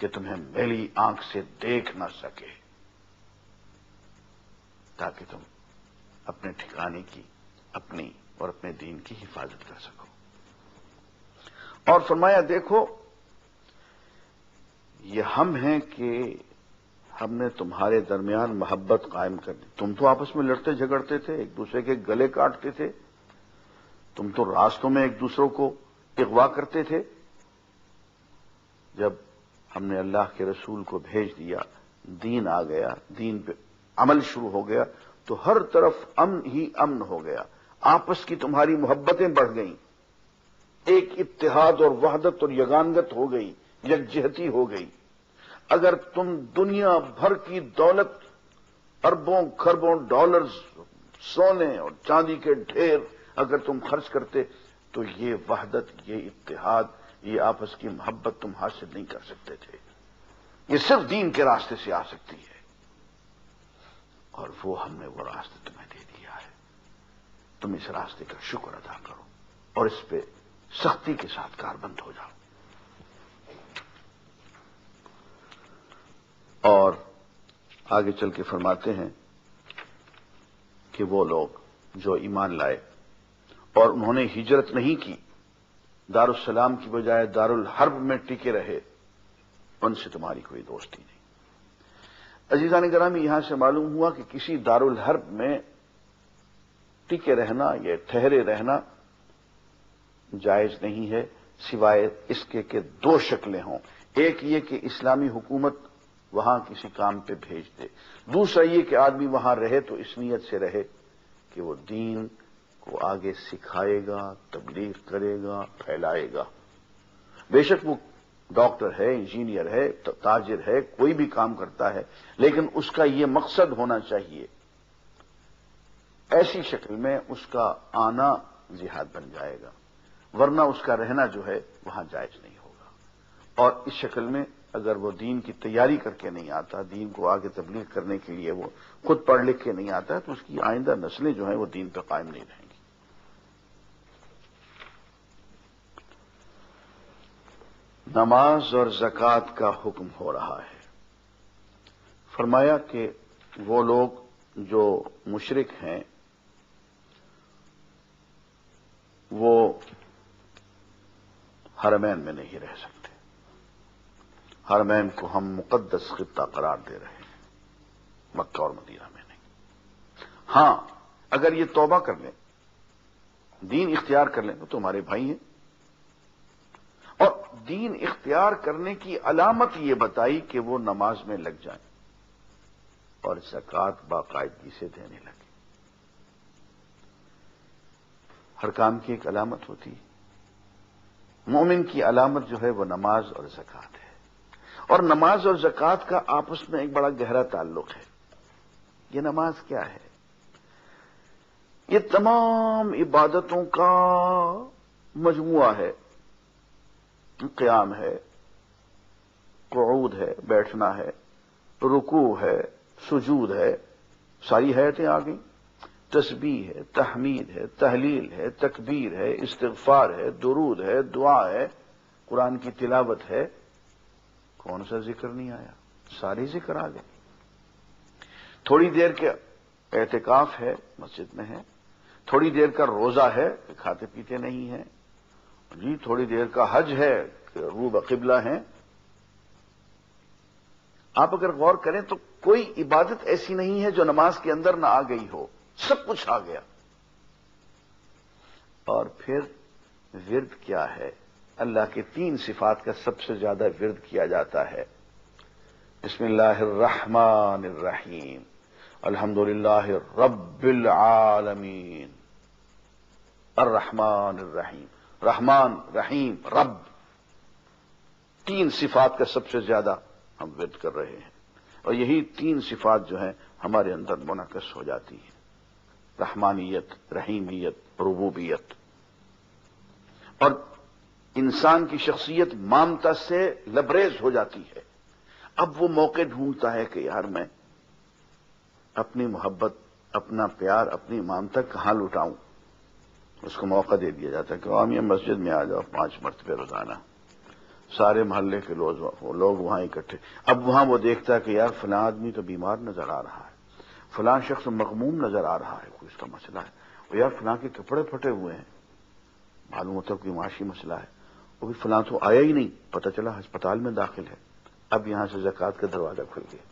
کہ تمہیں میلی آنکھ سے دیکھ نہ سکے، تاکہ تم اپنے ٹھکانے کی، اپنی اور اپنے دین کی حفاظت کر سکو۔ اور فرمایا دیکھو یہ ہم ہیں کہ ہم نے تمہارے درمیان محبت قائم کر دی۔ تم تو آپس میں لڑتے جھگڑتے تھے، ایک دوسرے کے گلے کاٹتے تھے، تم تو راستوں میں ایک دوسروں کو اغوا کرتے تھے۔ جب ہم نے اللہ کے رسول کو بھیج دیا، دین آ گیا، دین پہ عمل شروع ہو گیا، تو ہر طرف امن ہی امن ہو گیا، آپس کی تمہاری محبتیں بڑھ گئیں، ایک اتحاد اور وحدت اور یگانگت ہو گئی، یکجہتی ہو گئی۔ اگر تم دنیا بھر کی دولت، اربوں خربوں ڈالرز، سونے اور چاندی کے ڈھیر اگر تم خرچ کرتے تو یہ وحدت، یہ اتحاد، یہ آپس کی محبت تم حاصل نہیں کر سکتے تھے۔ یہ صرف دین کے راستے سے آ سکتی ہے، اور وہ ہم نے وہ راستہ تمہیں دے دیا ہے۔ تم اس راستے کا شکر ادا کرو اور اس پہ سختی کے ساتھ کاربند ہو جاؤ۔ اور آگے چل کے فرماتے ہیں کہ وہ لوگ جو ایمان لائے اور انہوں نے ہجرت نہیں کی، دارالسلام کی بجائے دارالحرب میں ٹکے رہے، ان سے تمہاری کوئی دوستی نہیں۔ عزیزان گرامی، یہاں سے معلوم ہوا کہ کسی دارالحرب میں ٹکے رہنا یا ٹھہرے رہنا جائز نہیں ہے، سوائے اس کے کہ دو شکلیں ہوں۔ ایک یہ کہ اسلامی حکومت وہاں کسی کام پہ بھیج دے، دوسرا یہ کہ آدمی وہاں رہے تو اس نیت سے رہے کہ وہ دین کو آگے سکھائے گا، تبلیغ کرے گا، پھیلائے گا۔ بے شک وہ ڈاکٹر ہے، انجینئر ہے، تاجر ہے، کوئی بھی کام کرتا ہے، لیکن اس کا یہ مقصد ہونا چاہیے۔ ایسی شکل میں اس کا آنا جہاد بن جائے گا، ورنہ اس کا رہنا جو ہے وہاں جائز نہیں ہوگا۔ اور اس شکل میں اگر وہ دین کی تیاری کر کے نہیں آتا، دین کو آگے تبلیغ کرنے کے لیے وہ خود پڑھ لکھ کے نہیں آتا، تو اس کی آئندہ نسلیں جو ہیں وہ دین پہ قائم نہیں رہیں گی۔ نماز اور زکوٰۃ کا حکم ہو رہا ہے۔ فرمایا کہ وہ لوگ جو مشرک ہیں وہ حرمین میں نہیں رہ سکتے۔ حرمین کو ہم مقدس خطہ قرار دے رہے ہیں، مکہ اور مدینہ میں نہیں۔ ہاں، اگر یہ توبہ کر لیں، دین اختیار کر لیں تو تمہارے بھائی ہیں۔ اور دین اختیار کرنے کی علامت یہ بتائی کہ وہ نماز میں لگ جائیں اور زکوٰۃ باقاعدگی سے دینے لگے۔ ہر کام کی ایک علامت ہوتی ہے، مومن کی علامت جو ہے وہ نماز اور زکوٰۃ ہے۔ اور نماز اور زکوٰۃ کا آپس میں ایک بڑا گہرا تعلق ہے۔ یہ نماز کیا ہے؟ یہ تمام عبادتوں کا مجموعہ ہے۔ قیام ہے، قعود ہے، بیٹھنا ہے، رکوع ہے، سجود ہے، ساری حیتیں آ گئیں۔ تسبیح ہے، تحمید ہے، تحلیل ہے، تکبیر ہے، استغفار ہے، درود ہے، دعا ہے، قرآن کی تلاوت ہے۔ کون سا ذکر نہیں آیا؟ سارے ذکر آ گئے۔ تھوڑی دیر کے اعتکاف ہے، مسجد میں ہے۔ تھوڑی دیر کا روزہ ہے کہ کھاتے پیتے نہیں ہیں۔ جی تھوڑی دیر کا حج ہے کہ رو بقبلہ ہیں۔ آپ اگر غور کریں تو کوئی عبادت ایسی نہیں ہے جو نماز کے اندر نہ آ گئی ہو، سب کچھ آ گیا۔ اور پھر ورد کیا ہے؟ اللہ کے 3 صفات کا سب سے زیادہ ورد کیا جاتا ہے۔ بسم اللہ الرحمن الرحیم، الحمدللہ رب العالمین، الرحمن الرحیم، رحمان، رحیم، رب، 3 صفات کا سب سے زیادہ ہم ورد کر رہے ہیں۔ اور یہی 3 صفات جو ہیں ہمارے اندر منعکس ہو جاتی ہیں، رحمانیت، رحیمیت، ربوبیت۔ اور انسان کی شخصیت مامتا سے لبریز ہو جاتی ہے۔ اب وہ موقع ڈھونڈتا ہے کہ یار میں اپنی محبت، اپنا پیار، اپنی مامتا کہاں لٹاؤں۔ اس کو موقع دے دیا جاتا ہے کہ عام یہ مسجد میں آ جاؤ 5 مرتبہ روزانہ، سارے محلے کے لوگ وہاں اکٹھے. اب وہاں وہ دیکھتا ہے کہ یار فلاں آدمی تو بیمار نظر آ رہا ہے، فلاں شخص مغموم نظر آ رہا ہے، کوئی اس کا مسئلہ ہے، اور یار فلاں کے کپڑے پھٹے ہوئے ہیں، معلوم ہوتا ہے کوئی معاشی مسئلہ ہے، وہ بھی فلاں تو آیا ہی نہیں، پتہ چلا ہسپتال میں داخل ہے. اب یہاں سے زکوٰۃ کا دروازہ کھل گیا.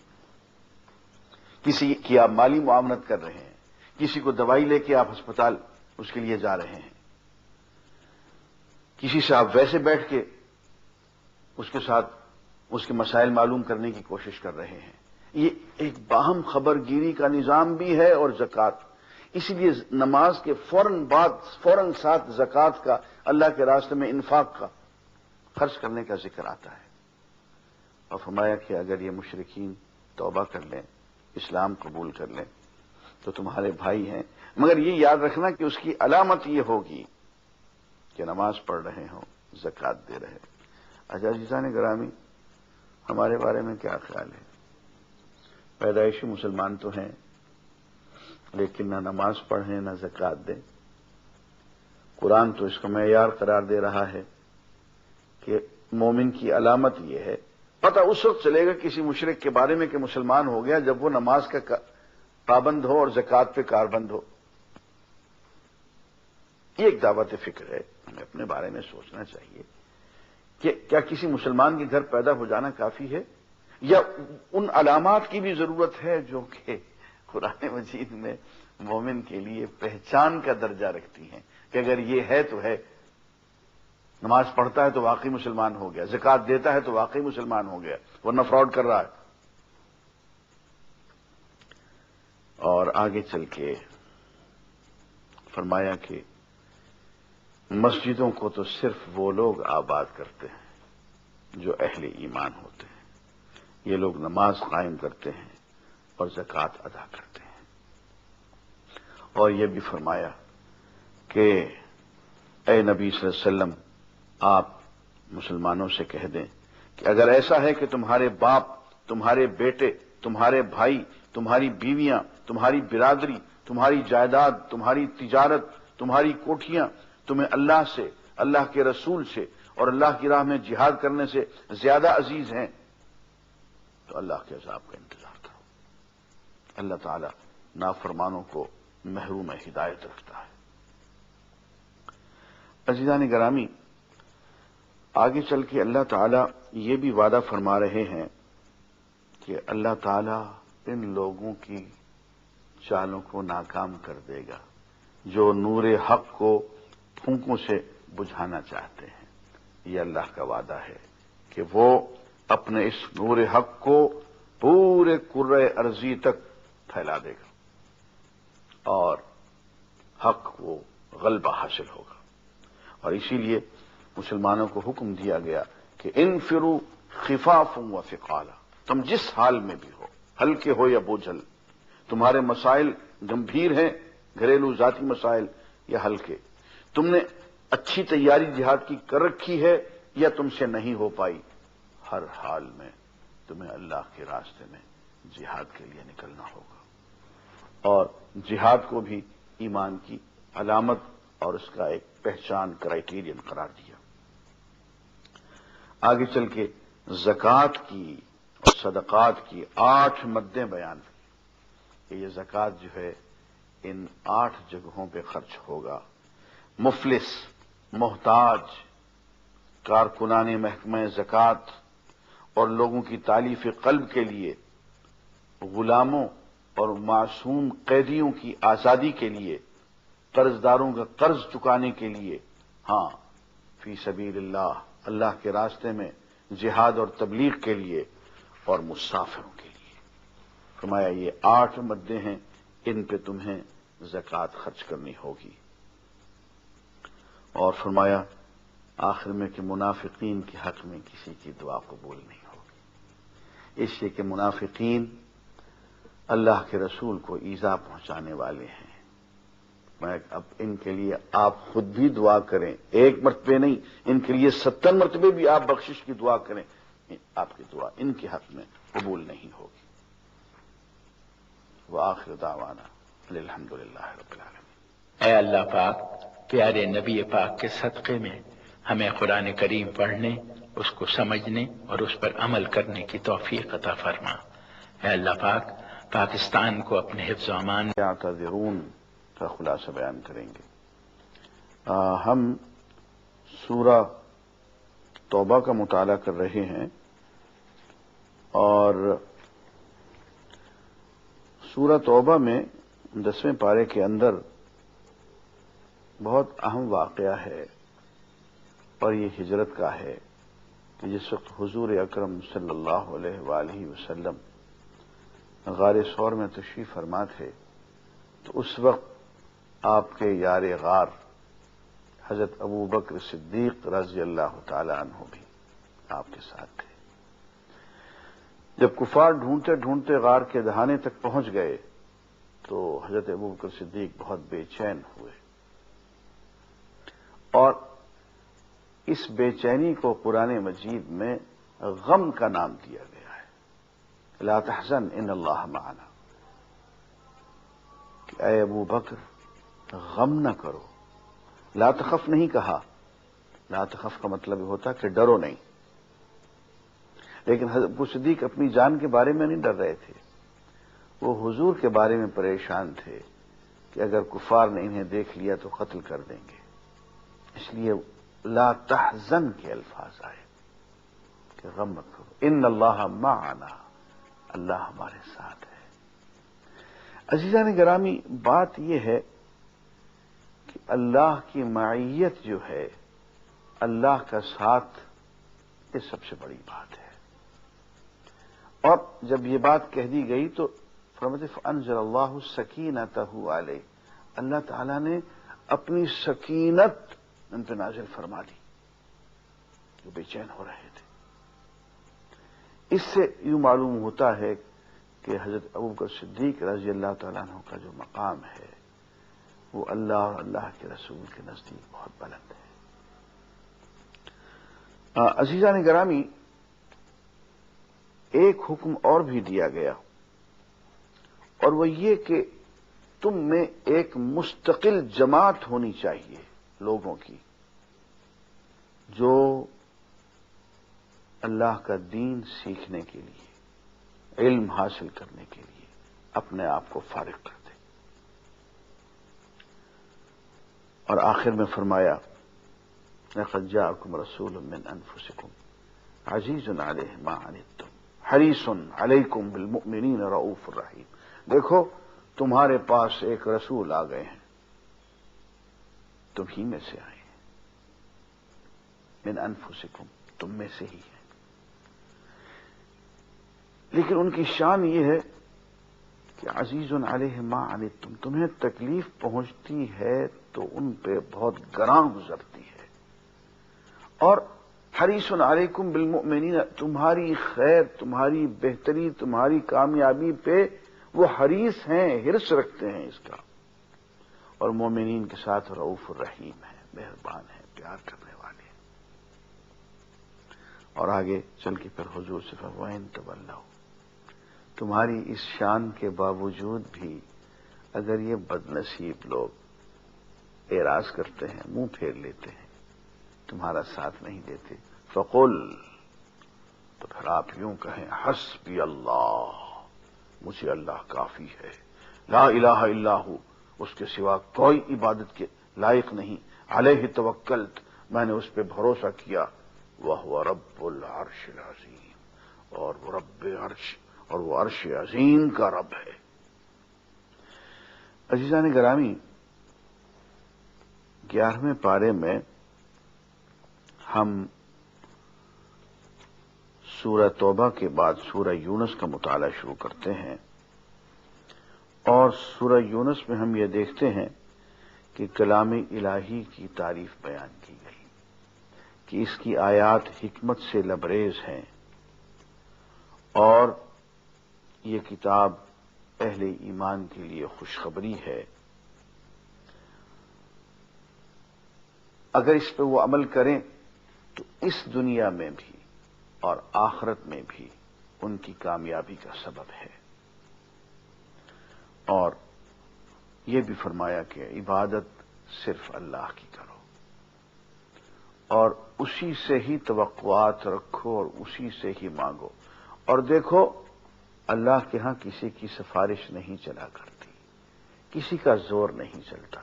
کسی کی آپ مالی معاونت کر رہے ہیں، کسی کو دوائی لے کے آپ ہسپتال اس کے لیے جا رہے ہیں، کسی سے آپ ویسے بیٹھ کے اس کے ساتھ اس کے مسائل معلوم کرنے کی کوشش کر رہے ہیں. یہ ایک باہم خبر گیری کا نظام بھی ہے اور زکوٰۃ. اسی لیے نماز کے فوراً ساتھ زکوٰۃ کا، اللہ کے راستے میں انفاق کا، خرچ کرنے کا ذکر آتا ہے. اور فرمایا کہ اگر یہ مشرکین توبہ کر لیں، اسلام قبول کر لیں تو تمہارے بھائی ہیں، مگر یہ یاد رکھنا کہ اس کی علامت یہ ہوگی کہ نماز پڑھ رہے ہوں، زکوٰۃ دے رہے. عزیزان گرامی، ہمارے بارے میں کیا خیال ہے؟ پیدائشی مسلمان تو ہیں، لیکن نہ نماز پڑھیں نہ زکوٰۃ دیں. قرآن تو اس کو معیار قرار دے رہا ہے کہ مومن کی علامت یہ ہے. پتہ اس وقت چلے گا کسی مشرک کے بارے میں کہ مسلمان ہو گیا جب وہ نماز کا پابند ہو اور زکوٰۃ پہ کاربند ہو. یہ ایک دعوت فکر ہے، ہمیں اپنے بارے میں سوچنا چاہیے کہ کیا کسی مسلمان کے گھر پیدا ہو جانا کافی ہے، یا ان علامات کی بھی ضرورت ہے جو کہ قرآن مجید میں مومن کے لیے پہچان کا درجہ رکھتی ہیں کہ اگر یہ ہے تو ہے. نماز پڑھتا ہے تو واقعی مسلمان ہو گیا، زکوٰۃ دیتا ہے تو واقعی مسلمان ہو گیا، ورنہ فراڈ کر رہا ہے. اور آگے چل کے فرمایا کہ مسجدوں کو تو صرف وہ لوگ آباد کرتے ہیں جو اہل ایمان ہوتے ہیں. یہ لوگ نماز قائم کرتے ہیں اور زکوٰۃ ادا کرتے ہیں. اور یہ بھی فرمایا کہ اے نبی صلی اللہ علیہ وسلم، آپ مسلمانوں سے کہہ دیں کہ اگر ایسا ہے کہ تمہارے باپ، تمہارے بیٹے، تمہارے بھائی، تمہاری بیویاں، تمہاری برادری، تمہاری جائیداد، تمہاری تجارت، تمہاری کوٹھیاں تمہیں اللہ سے، اللہ کے رسول سے اور اللہ کی راہ میں جہاد کرنے سے زیادہ عزیز ہیں تو اللہ کے عذاب کا انتظار کرو. اللہ تعالی نافرمانوں کو محروم ہدایت رکھتا ہے. عزیزان گرامی، آگے چل کے اللہ تعالی یہ بھی وعدہ فرما رہے ہیں کہ اللہ تعالی ان لوگوں کی چالوں کو ناکام کر دے گا جو نور حق کو پھونکوں سے بجھانا چاہتے ہیں. یہ اللہ کا وعدہ ہے کہ وہ اپنے اس نور حق کو پورے کرۂ ارضی تک پھیلا دے گا اور حق کو غلبہ حاصل ہوگا. اور اسی لیے مسلمانوں کو حکم دیا گیا کہ انفروا خفافا وثقالا، تم جس حال میں بھی ہو، ہلکے ہو یا بوجھل، تمہارے مسائل گمبھیر ہیں، گھریلو ذاتی مسائل یا ہلکے، تم نے اچھی تیاری جہاد کی کر رکھی ہے یا تم سے نہیں ہو پائی، ہر حال میں تمہیں اللہ کے راستے میں جہاد کے لیے نکلنا ہوگا. اور جہاد کو بھی ایمان کی علامت اور اس کا ایک پہچان کرائیٹیرین قرار دیا. آگے چل کے زکوٰۃ کی اور صدقات کی 8 مدیں بیان کی کہ یہ زکوٰۃ جو ہے ان 8 جگہوں پہ خرچ ہوگا. مفلس، محتاج، کارکنان محکمہ زکوٰۃ اور لوگوں کی تالیف قلب کے لیے، غلاموں اور معصوم قیدیوں کی آزادی کے لیے، قرض داروں کا قرض چکانے کے لیے، ہاں فی سبیل اللہ، اللہ کے راستے میں جہاد اور تبلیغ کے لیے، اور مسافروں کے لیے. فرمایا یہ 8 مدیں ہیں، ان پہ تمہیں زکوٰۃ خرچ کرنی ہوگی. اور فرمایا آخر میں کہ منافقین کے حق میں کسی کی دعا قبول نہیں ہوگی، اس لیے کہ منافقین اللہ کے رسول کو ایذا پہنچانے والے ہیں. اب ان کے لیے آپ خود بھی دعا کریں، 1 مرتبہ نہیں، ان کے لیے 70 مرتبہ بھی آپ بخشش کی دعا کریں، آپ کی دعا ان کے حق میں قبول نہیں ہوگی. وآخر دعوانا الحمدللہ رب العالمین. اے اللہ پاک، پیارے نبی پاک کے صدقے میں ہمیں قرآن کریم پڑھنے، اس کو سمجھنے اور اس پر عمل کرنے کی توفیق عطا فرما۔ اے اللہ پاک، پاکستان کو اپنے حفظ و امان یعتذرون کا خلاصہ بیان کریں گے۔ ہم سورہ توبہ کا مطالعہ کر رہے ہیں اور سورہ توبہ میں 10ویں پارے کے اندر بہت اہم واقعہ ہے اور یہ ہجرت کا ہے کہ جس وقت حضور اکرم صلی اللہ علیہ وآلہ وسلم غار ثور میں تشریف فرما تھے تو اس وقت آپ کے یار غار حضرت ابو بکر صدیق رضی اللہ تعالی عنہ بھی آپ کے ساتھ تھے۔ جب کفار ڈھونڈتے ڈھونڈتے غار کے دہانے تک پہنچ گئے تو حضرت ابو بکر صدیق بہت بے چین ہوئے اور اس بے چینی کو قرآن مجید میں غم کا نام دیا گیا ہے۔ لا تحزن ان اللہ معنا، کہ اے ابو بکر غم نہ کرو۔ لا تخف نہیں کہا، لا تخف کا مطلب یہ ہوتا کہ ڈرو نہیں، لیکن حضرت ابو صدیق اپنی جان کے بارے میں نہیں ڈر رہے تھے، وہ حضور کے بارے میں پریشان تھے کہ اگر کفار نے انہیں دیکھ لیا تو قتل کر دیں گے، اس لیے لا تحزن کے الفاظ آئے کہ غم مت کرو، ان اللہ معنا، اللہ ہمارے ساتھ ہے۔ عزیزان گرامی، بات یہ ہے کہ اللہ کی معیت جو ہے، اللہ کا ساتھ، یہ سب سے بڑی بات ہے۔ اور جب یہ بات کہہ دی گئی تو فرماتے فانزل اللہ سکینتہ علیہ، اللہ تعالیٰ نے اپنی سکینت ان پہ نازل فرما دی جو بے چین ہو رہے تھے۔ اس سے یوں معلوم ہوتا ہے کہ حضرت ابوبکر صدیق رضی اللہ تعالیٰ عنہ کا جو مقام ہے وہ اللہ اور اللہ کے رسول کے نزدیک بہت بلند ہے۔ عزیزان گرامی، ایک حکم اور بھی دیا گیا اور وہ یہ کہ تم میں ایک مستقل جماعت ہونی چاہیے لوگوں کی جو اللہ کا دین سیکھنے کے لیے، علم حاصل کرنے کے لیے اپنے آپ کو فارغ کر دے۔ اور آخر میں فرمایا لقد جاءکم رسول من انفسکم عزیز علیہ ما عنتم حریص علیکم بالمؤمنین رؤوف الرحیم۔ دیکھو تمہارے پاس ایک رسول آ گئے ہیں، تم ہی میں سے آئے ہیں، من انفسکم، تم میں سے ہی ہیں، لیکن ان کی شان یہ ہے کہ عزیز علیہ ما عنتم، تمہیں تکلیف پہنچتی ہے تو ان پہ بہت گراں گزرتی ہے، اور حریص علیکم بالمؤمنین، تمہاری خیر، تمہاری بہتری، تمہاری کامیابی پہ وہ حریص ہیں، حرص رکھتے ہیں اس کا، اور مومنین کے ساتھ رؤوف الرحیم ہے، مہربان ہے، پیار کرنے والے ہیں۔ اور آگے چل کے پھر حضور سے فرمائیں تولوا، تمہاری اس شان کے باوجود بھی اگر یہ بد نصیب لوگ اعراض کرتے ہیں، منہ پھیر لیتے ہیں، تمہارا ساتھ نہیں دیتے، فقل، تو پھر آپ یوں کہیں حسبی اللہ، مجھے اللہ کافی ہے، لا الہ الا ہو، اس کے سوا کوئی عبادت کے لائق نہیں، علیہ توکلت، میں نے اس پہ بھروسہ کیا، وہو رب العرش العظیم، اور وہ رب عرش، اور وہ عرش عظیم کا رب ہے۔ عزیزان گرامی، 11ویں پارے میں ہم سورہ توبہ کے بعد سورہ یونس کا مطالعہ شروع کرتے ہیں، اور سورہ یونس میں ہم یہ دیکھتے ہیں کہ کلام الہی کی تعریف بیان کی گئی کہ اس کی آیات حکمت سے لبریز ہیں، اور یہ کتاب اہل ایمان کے لیے خوشخبری ہے، اگر اس پہ وہ عمل کریں تو اس دنیا میں بھی اور آخرت میں بھی ان کی کامیابی کا سبب ہے۔ اور یہ بھی فرمایا کہ عبادت صرف اللہ کی کرو، اور اسی سے ہی توقعات رکھو اور اسی سے ہی مانگو. اور دیکھو اللہ کے ہاں کسی کی سفارش نہیں چلا کرتی، کسی کا زور نہیں چلتا،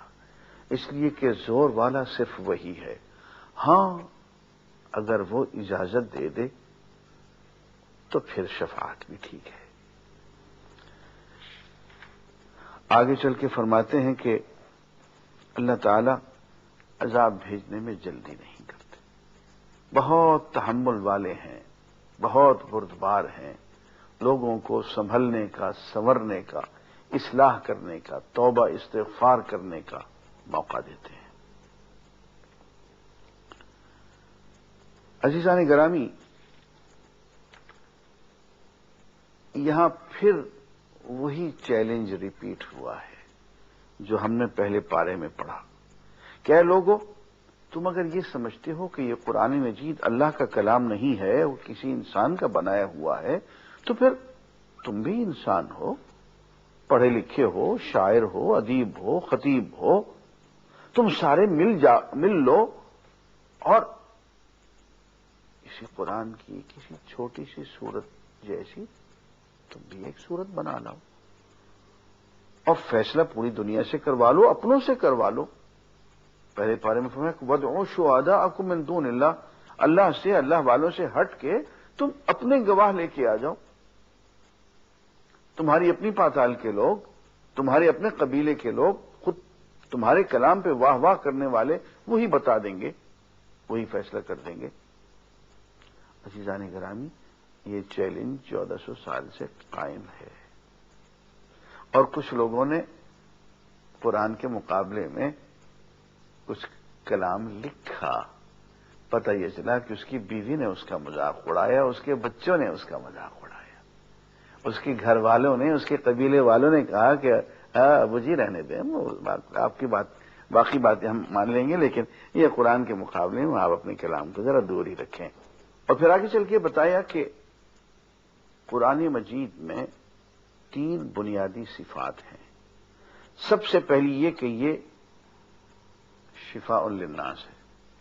اس لیے کہ زور والا صرف وہی ہے. ہاں اگر وہ اجازت دے دے تو پھر شفاعت بھی ٹھیک ہے. آگے چل کے فرماتے ہیں کہ اللہ تعالی عذاب بھیجنے میں جلدی نہیں کرتے، بہت تحمل والے ہیں، بہت بردبار ہیں، لوگوں کو سنبھلنے کا، سنورنے کا، اصلاح کرنے کا، توبہ استغفار کرنے کا موقع دیتے ہیں. عزیزان گرامی، یہاں پھر وہی چیلنج ریپیٹ ہوا ہے جو ہم نے پہلے پارے میں پڑھا. کیا لوگو، تم اگر یہ سمجھتے ہو کہ یہ قرآن مجید اللہ کا کلام نہیں ہے، وہ کسی انسان کا بنایا ہوا ہے، تو پھر تم بھی انسان ہو، پڑھے لکھے ہو، شاعر ہو، ادیب ہو، خطیب ہو، تم سارے مل لو اور اسی قرآن کی کسی چھوٹی سی سورت جیسی تم بھی ایک سورت بنا لاؤ اور فیصلہ پوری دنیا سے کروا لو، اپنوں سے کروا لو. پہلے پارے میں فرمایا وَادْعُوا شُهَدَاءَكُم مِّن دُونِ اللَّهِ، اللہ سے، اللہ والوں سے ہٹ کے تم اپنے گواہ لے کے آ جاؤ. تمہاری اپنی پاتال کے لوگ، تمہارے اپنے قبیلے کے لوگ خود تمہارے کلام پہ واہ واہ کرنے والے وہی بتا دیں گے، وہی فیصلہ کر دیں گے. عزیزان گرامی، یہ چیلنج 1400 سال سے قائم ہے اور کچھ لوگوں نے قرآن کے مقابلے میں کچھ کلام لکھا. پتہ یہ چلا کہ اس کی بیوی نے اس کا مذاق اڑایا، اس کے بچوں نے اس کا مذاق اڑایا، اس کے گھر والوں نے، اس کے قبیلے والوں نے کہا کہ ابو جی رہنے دیں، آپ کی بات، باقی باتیں ہم مان لیں گے، لیکن یہ قرآن کے مقابلے میں آپ اپنے کلام کو ذرا دور ہی رکھیں. اور پھر آگے چل کے بتایا کہ قرآن مجید میں 3 بنیادی صفات ہیں. سب سے پہلی یہ کہ یہ شفاء للناس ہے،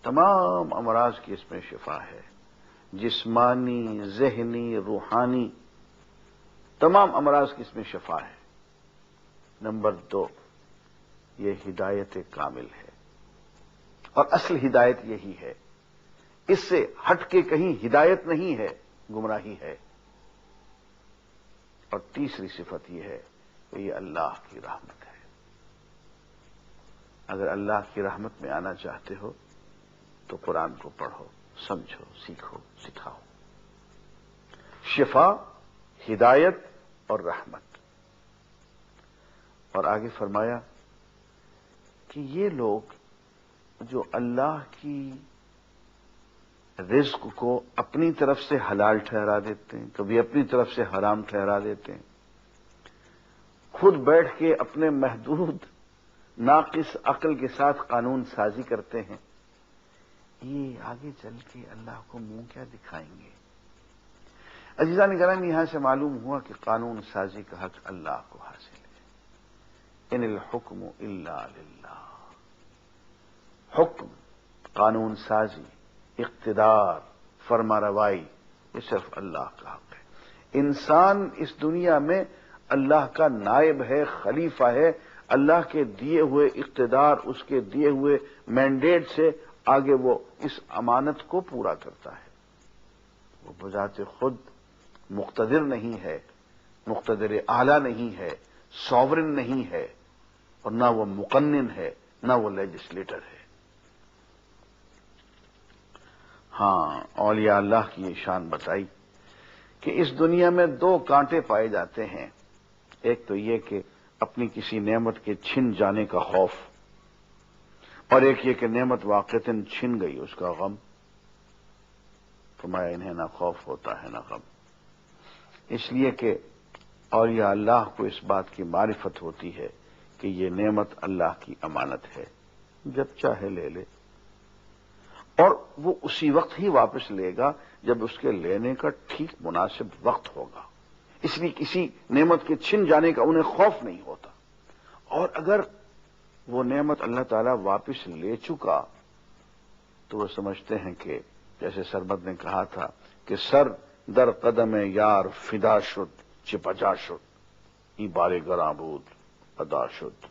تمام امراض کی اس میں شفا ہے، جسمانی، ذہنی، روحانی، تمام امراض کی اس میں شفا ہے. نمبر 2، یہ ہدایت کامل ہے اور اصل ہدایت یہی ہے، اس سے ہٹ کے کہیں ہدایت نہیں ہے، گمراہی ہے. اور تیسری صفت یہ ہے کہ یہ اللہ کی رحمت ہے. اگر اللہ کی رحمت میں آنا چاہتے ہو تو قرآن کو پڑھو، سمجھو، سیکھو، سکھاؤ. شفا، ہدایت اور رحمت. اور آگے فرمایا کہ یہ لوگ جو اللہ کی رزق کو اپنی طرف سے حلال ٹھہرا دیتے ہیں، کبھی اپنی طرف سے حرام ٹھہرا دیتے ہیں، خود بیٹھ کے اپنے محدود ناقص عقل کے ساتھ قانون سازی کرتے ہیں، یہ آگے چل کے اللہ کو منہ کیا دکھائیں گے؟ عزیزان گرامی، یہاں سے معلوم ہوا کہ قانون سازی کا حق اللہ کو حاصل ہے. ان الحکم الا للہ. حکم، قانون سازی، اقتدار، فرما روائی، یہ صرف اللہ کا حق ہے. انسان اس دنیا میں اللہ کا نائب ہے، خلیفہ ہے. اللہ کے دیے ہوئے اقتدار، اس کے دیے ہوئے مینڈیٹ سے آگے وہ اس امانت کو پورا کرتا ہے. وہ بذات خود مقتدر نہیں ہے، مقتدر اعلی نہیں ہے، ساورن نہیں ہے، اور نہ وہ مقنن ہے، نہ وہ لیجسلیٹر ہے. ہاں، اولیاء اللہ کی یہ شان بتائی کہ اس دنیا میں 2 کانٹے پائے جاتے ہیں. ایک تو یہ کہ اپنی کسی نعمت کے چھن جانے کا خوف، اور ایک یہ کہ نعمت واقعتاً چھن گئی، اس کا غم. فرمایا انہیں نہ خوف ہوتا ہے نہ غم، اس لیے کہ اولیاء اللہ کو اس بات کی معرفت ہوتی ہے کہ یہ نعمت اللہ کی امانت ہے، جب چاہے لے لے، اور وہ اسی وقت ہی واپس لے گا جب اس کے لینے کا ٹھیک مناسب وقت ہوگا. اس لیے کسی نعمت کے چھن جانے کا انہیں خوف نہیں ہوتا. اور اگر وہ نعمت اللہ تعالیٰ واپس لے چکا تو وہ سمجھتے ہیں کہ جیسے سرمد نے کہا تھا کہ سر در قدم یار فدا شد چپجا شد ای بارے گراں بود ادا شد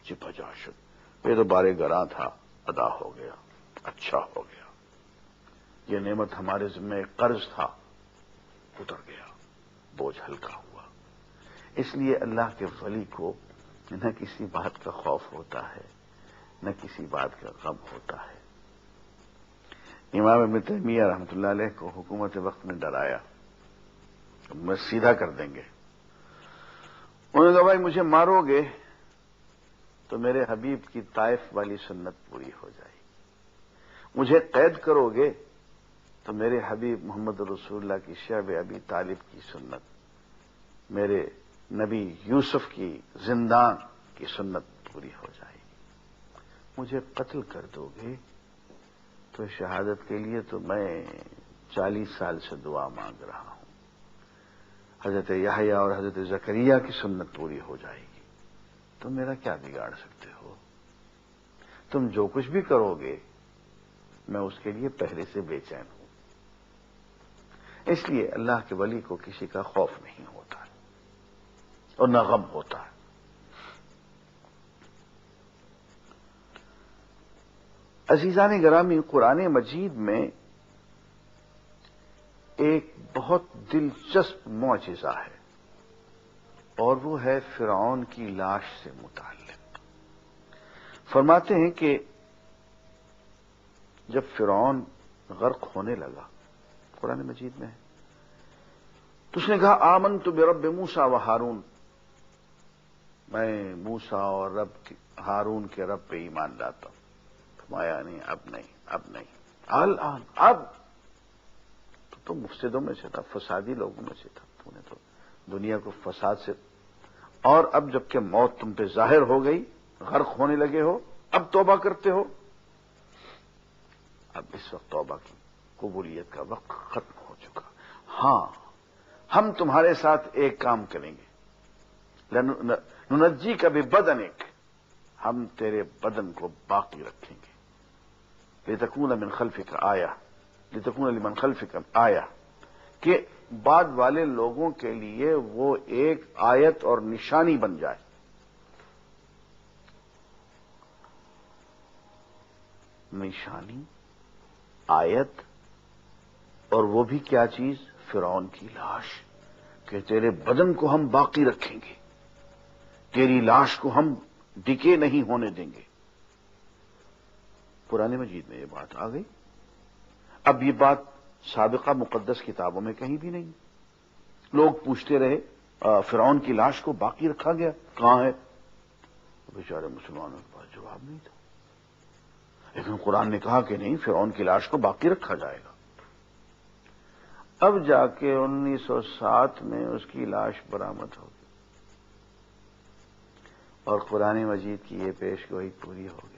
چپجا شد. یہ تو بارے گراں تھا، ادا ہو گیا، اچھا ہو گیا. یہ نعمت ہمارے ذمہ ایک قرض تھا، اتر گیا، بوجھ ہلکا ہوا. اس لیے اللہ کے ولی کو نہ کسی بات کا خوف ہوتا ہے، نہ کسی بات کا غم ہوتا ہے. امام ابن تیمیہ رحمۃ اللہ علیہ کو حکومت وقت نے ڈرایا، میں سیدھا کر دیں گے. انہوں نے کہا بھائی مجھے مارو گے تو میرے حبیب کی طائف والی سنت پوری ہو جائے گی، مجھے قید کرو گے تو میرے حبیب محمد رسول اللہ کی شعب ابی طالب کی سنت، میرے نبی یوسف کی زندان کی سنت پوری ہو جائے گی. مجھے قتل کر دو گے تو شہادت کے لیے تو میں 40 سال سے دعا مانگ رہا ہوں. حضرت یحییٰ اور حضرت زکریا کی سنت پوری ہو جائے گی. تم میرا کیا بگاڑ سکتے ہو؟ تم جو کچھ بھی کرو گے میں اس کے لیے پہلے سے بے چین ہوں. اس لیے اللہ کے ولی کو کسی کا خوف نہیں ہوتا ہے اور نہ غم ہوتا ہے. عزیزان گرامی، قرآن مجید میں ایک بہت دلچسپ معجزہ ہے اور وہ ہے فرعون کی لاش سے متعلق. فرماتے ہیں کہ جب فرعون غرق ہونے لگا، قرآن مجید میں ہے، تو اس نے کہا آمنت برب موسیٰ و ہارون، میں موسیٰ اور ہارون کے رب پہ ایمان لاتا ہوں. فرمایا نہیں، اب نہیں، اب نہیں، الآن، اب تو تم مفسدوں میں سے تھا، فسادی لوگوں میں سے تھا، تو نے تو دنیا کو فساد سے، اور اب جبکہ موت تم پہ ظاہر ہو گئی، غرق ہونے لگے ہو، اب توبہ کرتے ہو. اب اس وقت توبہ کی قبولیت کا وقت ختم ہو چکا. ہاں، ہم تمہارے ساتھ ایک کام کریں گے، ننجی کا ببدنک، ہم تیرے بدن کو باقی رکھیں گے. لتکون من خلفک آیہ، لتکون لمن خلفک آیہ، کہ بعد والے لوگوں کے لیے وہ ایک آیت اور نشانی بن جائے. نشانی، آیت، اور وہ بھی کیا چیز؟ فرعون کی لاش، کہ تیرے بدن کو ہم باقی رکھیں گے، تیری لاش کو ہم ڈکے نہیں ہونے دیں گے. قرآن مجید میں یہ بات آ گئی. اب یہ بات سابقہ مقدس کتابوں میں کہیں بھی نہیں. لوگ پوچھتے رہے فرعون کی لاش کو باقی رکھا گیا، کہاں ہے؟ بیچارے مسلمانوں کے پاس جواب نہیں تھا. لیکن قرآن نے کہا کہ نہیں، فرعون کی لاش کو باقی رکھا جائے گا. اب جا کے 1907 میں اس کی لاش برآمد ہو گئی اور قرآن مجید کی یہ پیش گوئی پوری ہو گئی.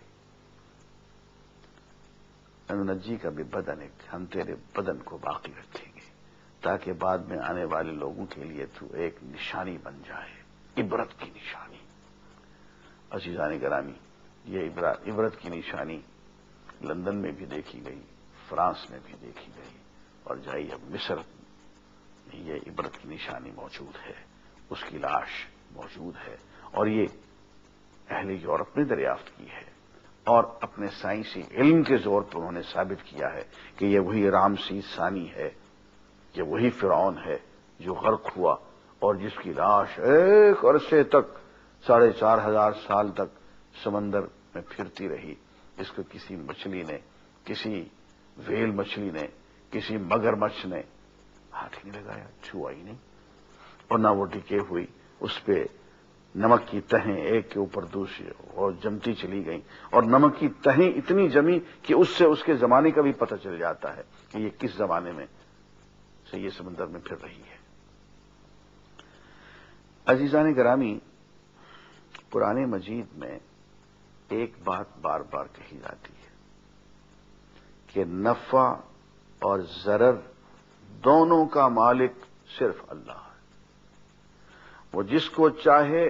ننجی کا ببدنک، ہم تیرے بدن کو باقی رکھیں گے تاکہ بعد میں آنے والے لوگوں کے لیے تو ایک نشانی بن جائے، عبرت کی نشانی. عزیزان گرامی، یہ عبرت کی نشانی لندن میں بھی دیکھی گئی، فرانس میں بھی دیکھی گئی، اور جائیے اب مصر میں یہ عبرت کی نشانی موجود ہے، اس کی لاش موجود ہے. اور یہ اہل یورپ نے دریافت کی ہے اور اپنے سائنسی علم کے زور پر انہوں نے ثابت کیا ہے کہ یہ وہی رامسیس ثانی ہے، یہ وہی فرعون ہے جو غرق ہوا اور جس کی لاش ایک عرصے تک 4500 سال تک سمندر میں پھرتی رہی. اس کو کسی مچھلی نے، کسی ویل مچھلی نے، کسی مگر مچھ نے ہاتھ ہی نہیں لگایا، چھوا ہی نہیں، اور نہ وہ ڈکے ہوئی. اس پہ نمک کی تہیں ایک کے اوپر دوسری اور جمتی چلی گئیں، اور نمک کی تہیں اتنی جمی کہ اس سے اس کے زمانے کا بھی پتہ چل جاتا ہے کہ یہ کس زمانے میں سے یہ سمندر میں پھر رہی ہے. عزیزان گرامی، قرآن مجید میں ایک بات بار بار کہی جاتی ہے کہ نفع اور ضرر دونوں کا مالک صرف اللہ ہے. وہ جس کو چاہے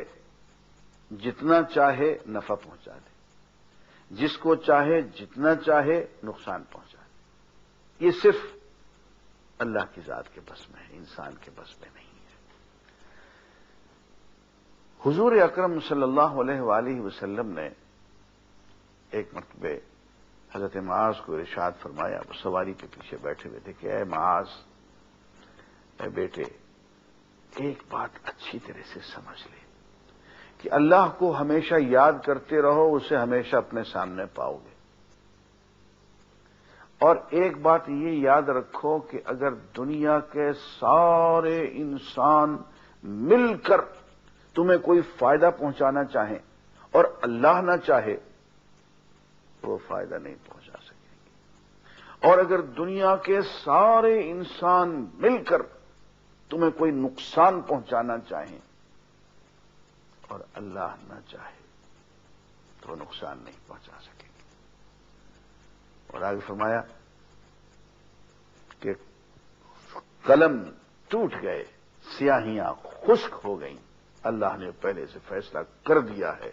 جتنا چاہے نفع پہنچا دے، جس کو چاہے جتنا چاہے نقصان پہنچائے. یہ صرف اللہ کی ذات کے بس میں ہے، انسان کے بس میں نہیں ہے. حضور اکرم صلی اللہ علیہ وآلہ وسلم نے ایک مرتبہ حضرت معاذ کو ارشاد فرمایا، وہ سواری کے پیچھے بیٹھے ہوئے تھے کہ اے معاذ، اے بیٹے، ایک بات اچھی طرح سے سمجھ لے کہ اللہ کو ہمیشہ یاد کرتے رہو، اسے ہمیشہ اپنے سامنے پاؤ گے. اور ایک بات یہ یاد رکھو کہ اگر دنیا کے سارے انسان مل کر تمہیں کوئی فائدہ پہنچانا چاہیں اور اللہ نہ چاہے تو وہ فائدہ نہیں پہنچا سکیں گے، اور اگر دنیا کے سارے انسان مل کر تمہیں کوئی نقصان پہنچانا چاہیں اور اللہ نہ چاہے تو وہ نقصان نہیں پہنچا سکیں گے. اور آگے فرمایا کہ قلم ٹوٹ گئے، سیاہیاں خشک ہو گئیں، اللہ نے پہلے سے فیصلہ کر دیا ہے،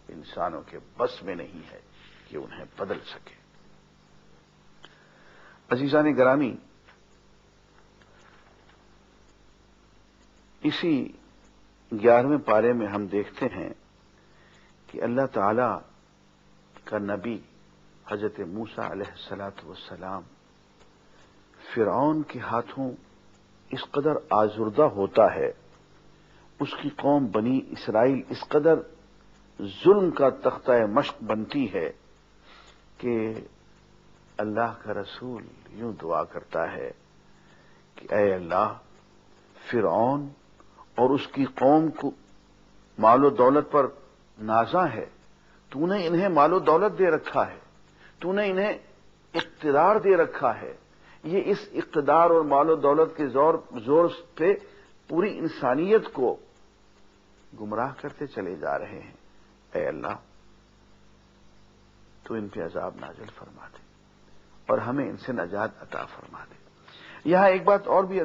انسانوں کے بس میں نہیں ہے کہ انہیں بدل سکے. عزیزان گرامی، اسی 11ویں پارے میں ہم دیکھتے ہیں کہ اللہ تعالی کا نبی حضرت موسیٰ علیہ الصلاۃ والسلام فرعون کے ہاتھوں اس قدر آزردہ ہوتا ہے، اس کی قوم بنی اسرائیل اس قدر ظلم کا تختہ مشق بنتی ہے کہ اللہ کا رسول یوں دعا کرتا ہے کہ اے اللہ، فرعون اور اس کی قوم کو مال و دولت پر نازاں ہے، تو نے انہیں مال و دولت دے رکھا ہے، تو نے انہیں اقتدار دے رکھا ہے، یہ اس اقتدار اور مال و دولت کے زور پہ پوری انسانیت کو گمراہ کرتے چلے جا رہے ہیں. اے اللہ، تو ان پہ عذاب نازل فرما دے اور ہمیں ان سے نجات عطا فرما دے. یہاں ایک بات اور بھی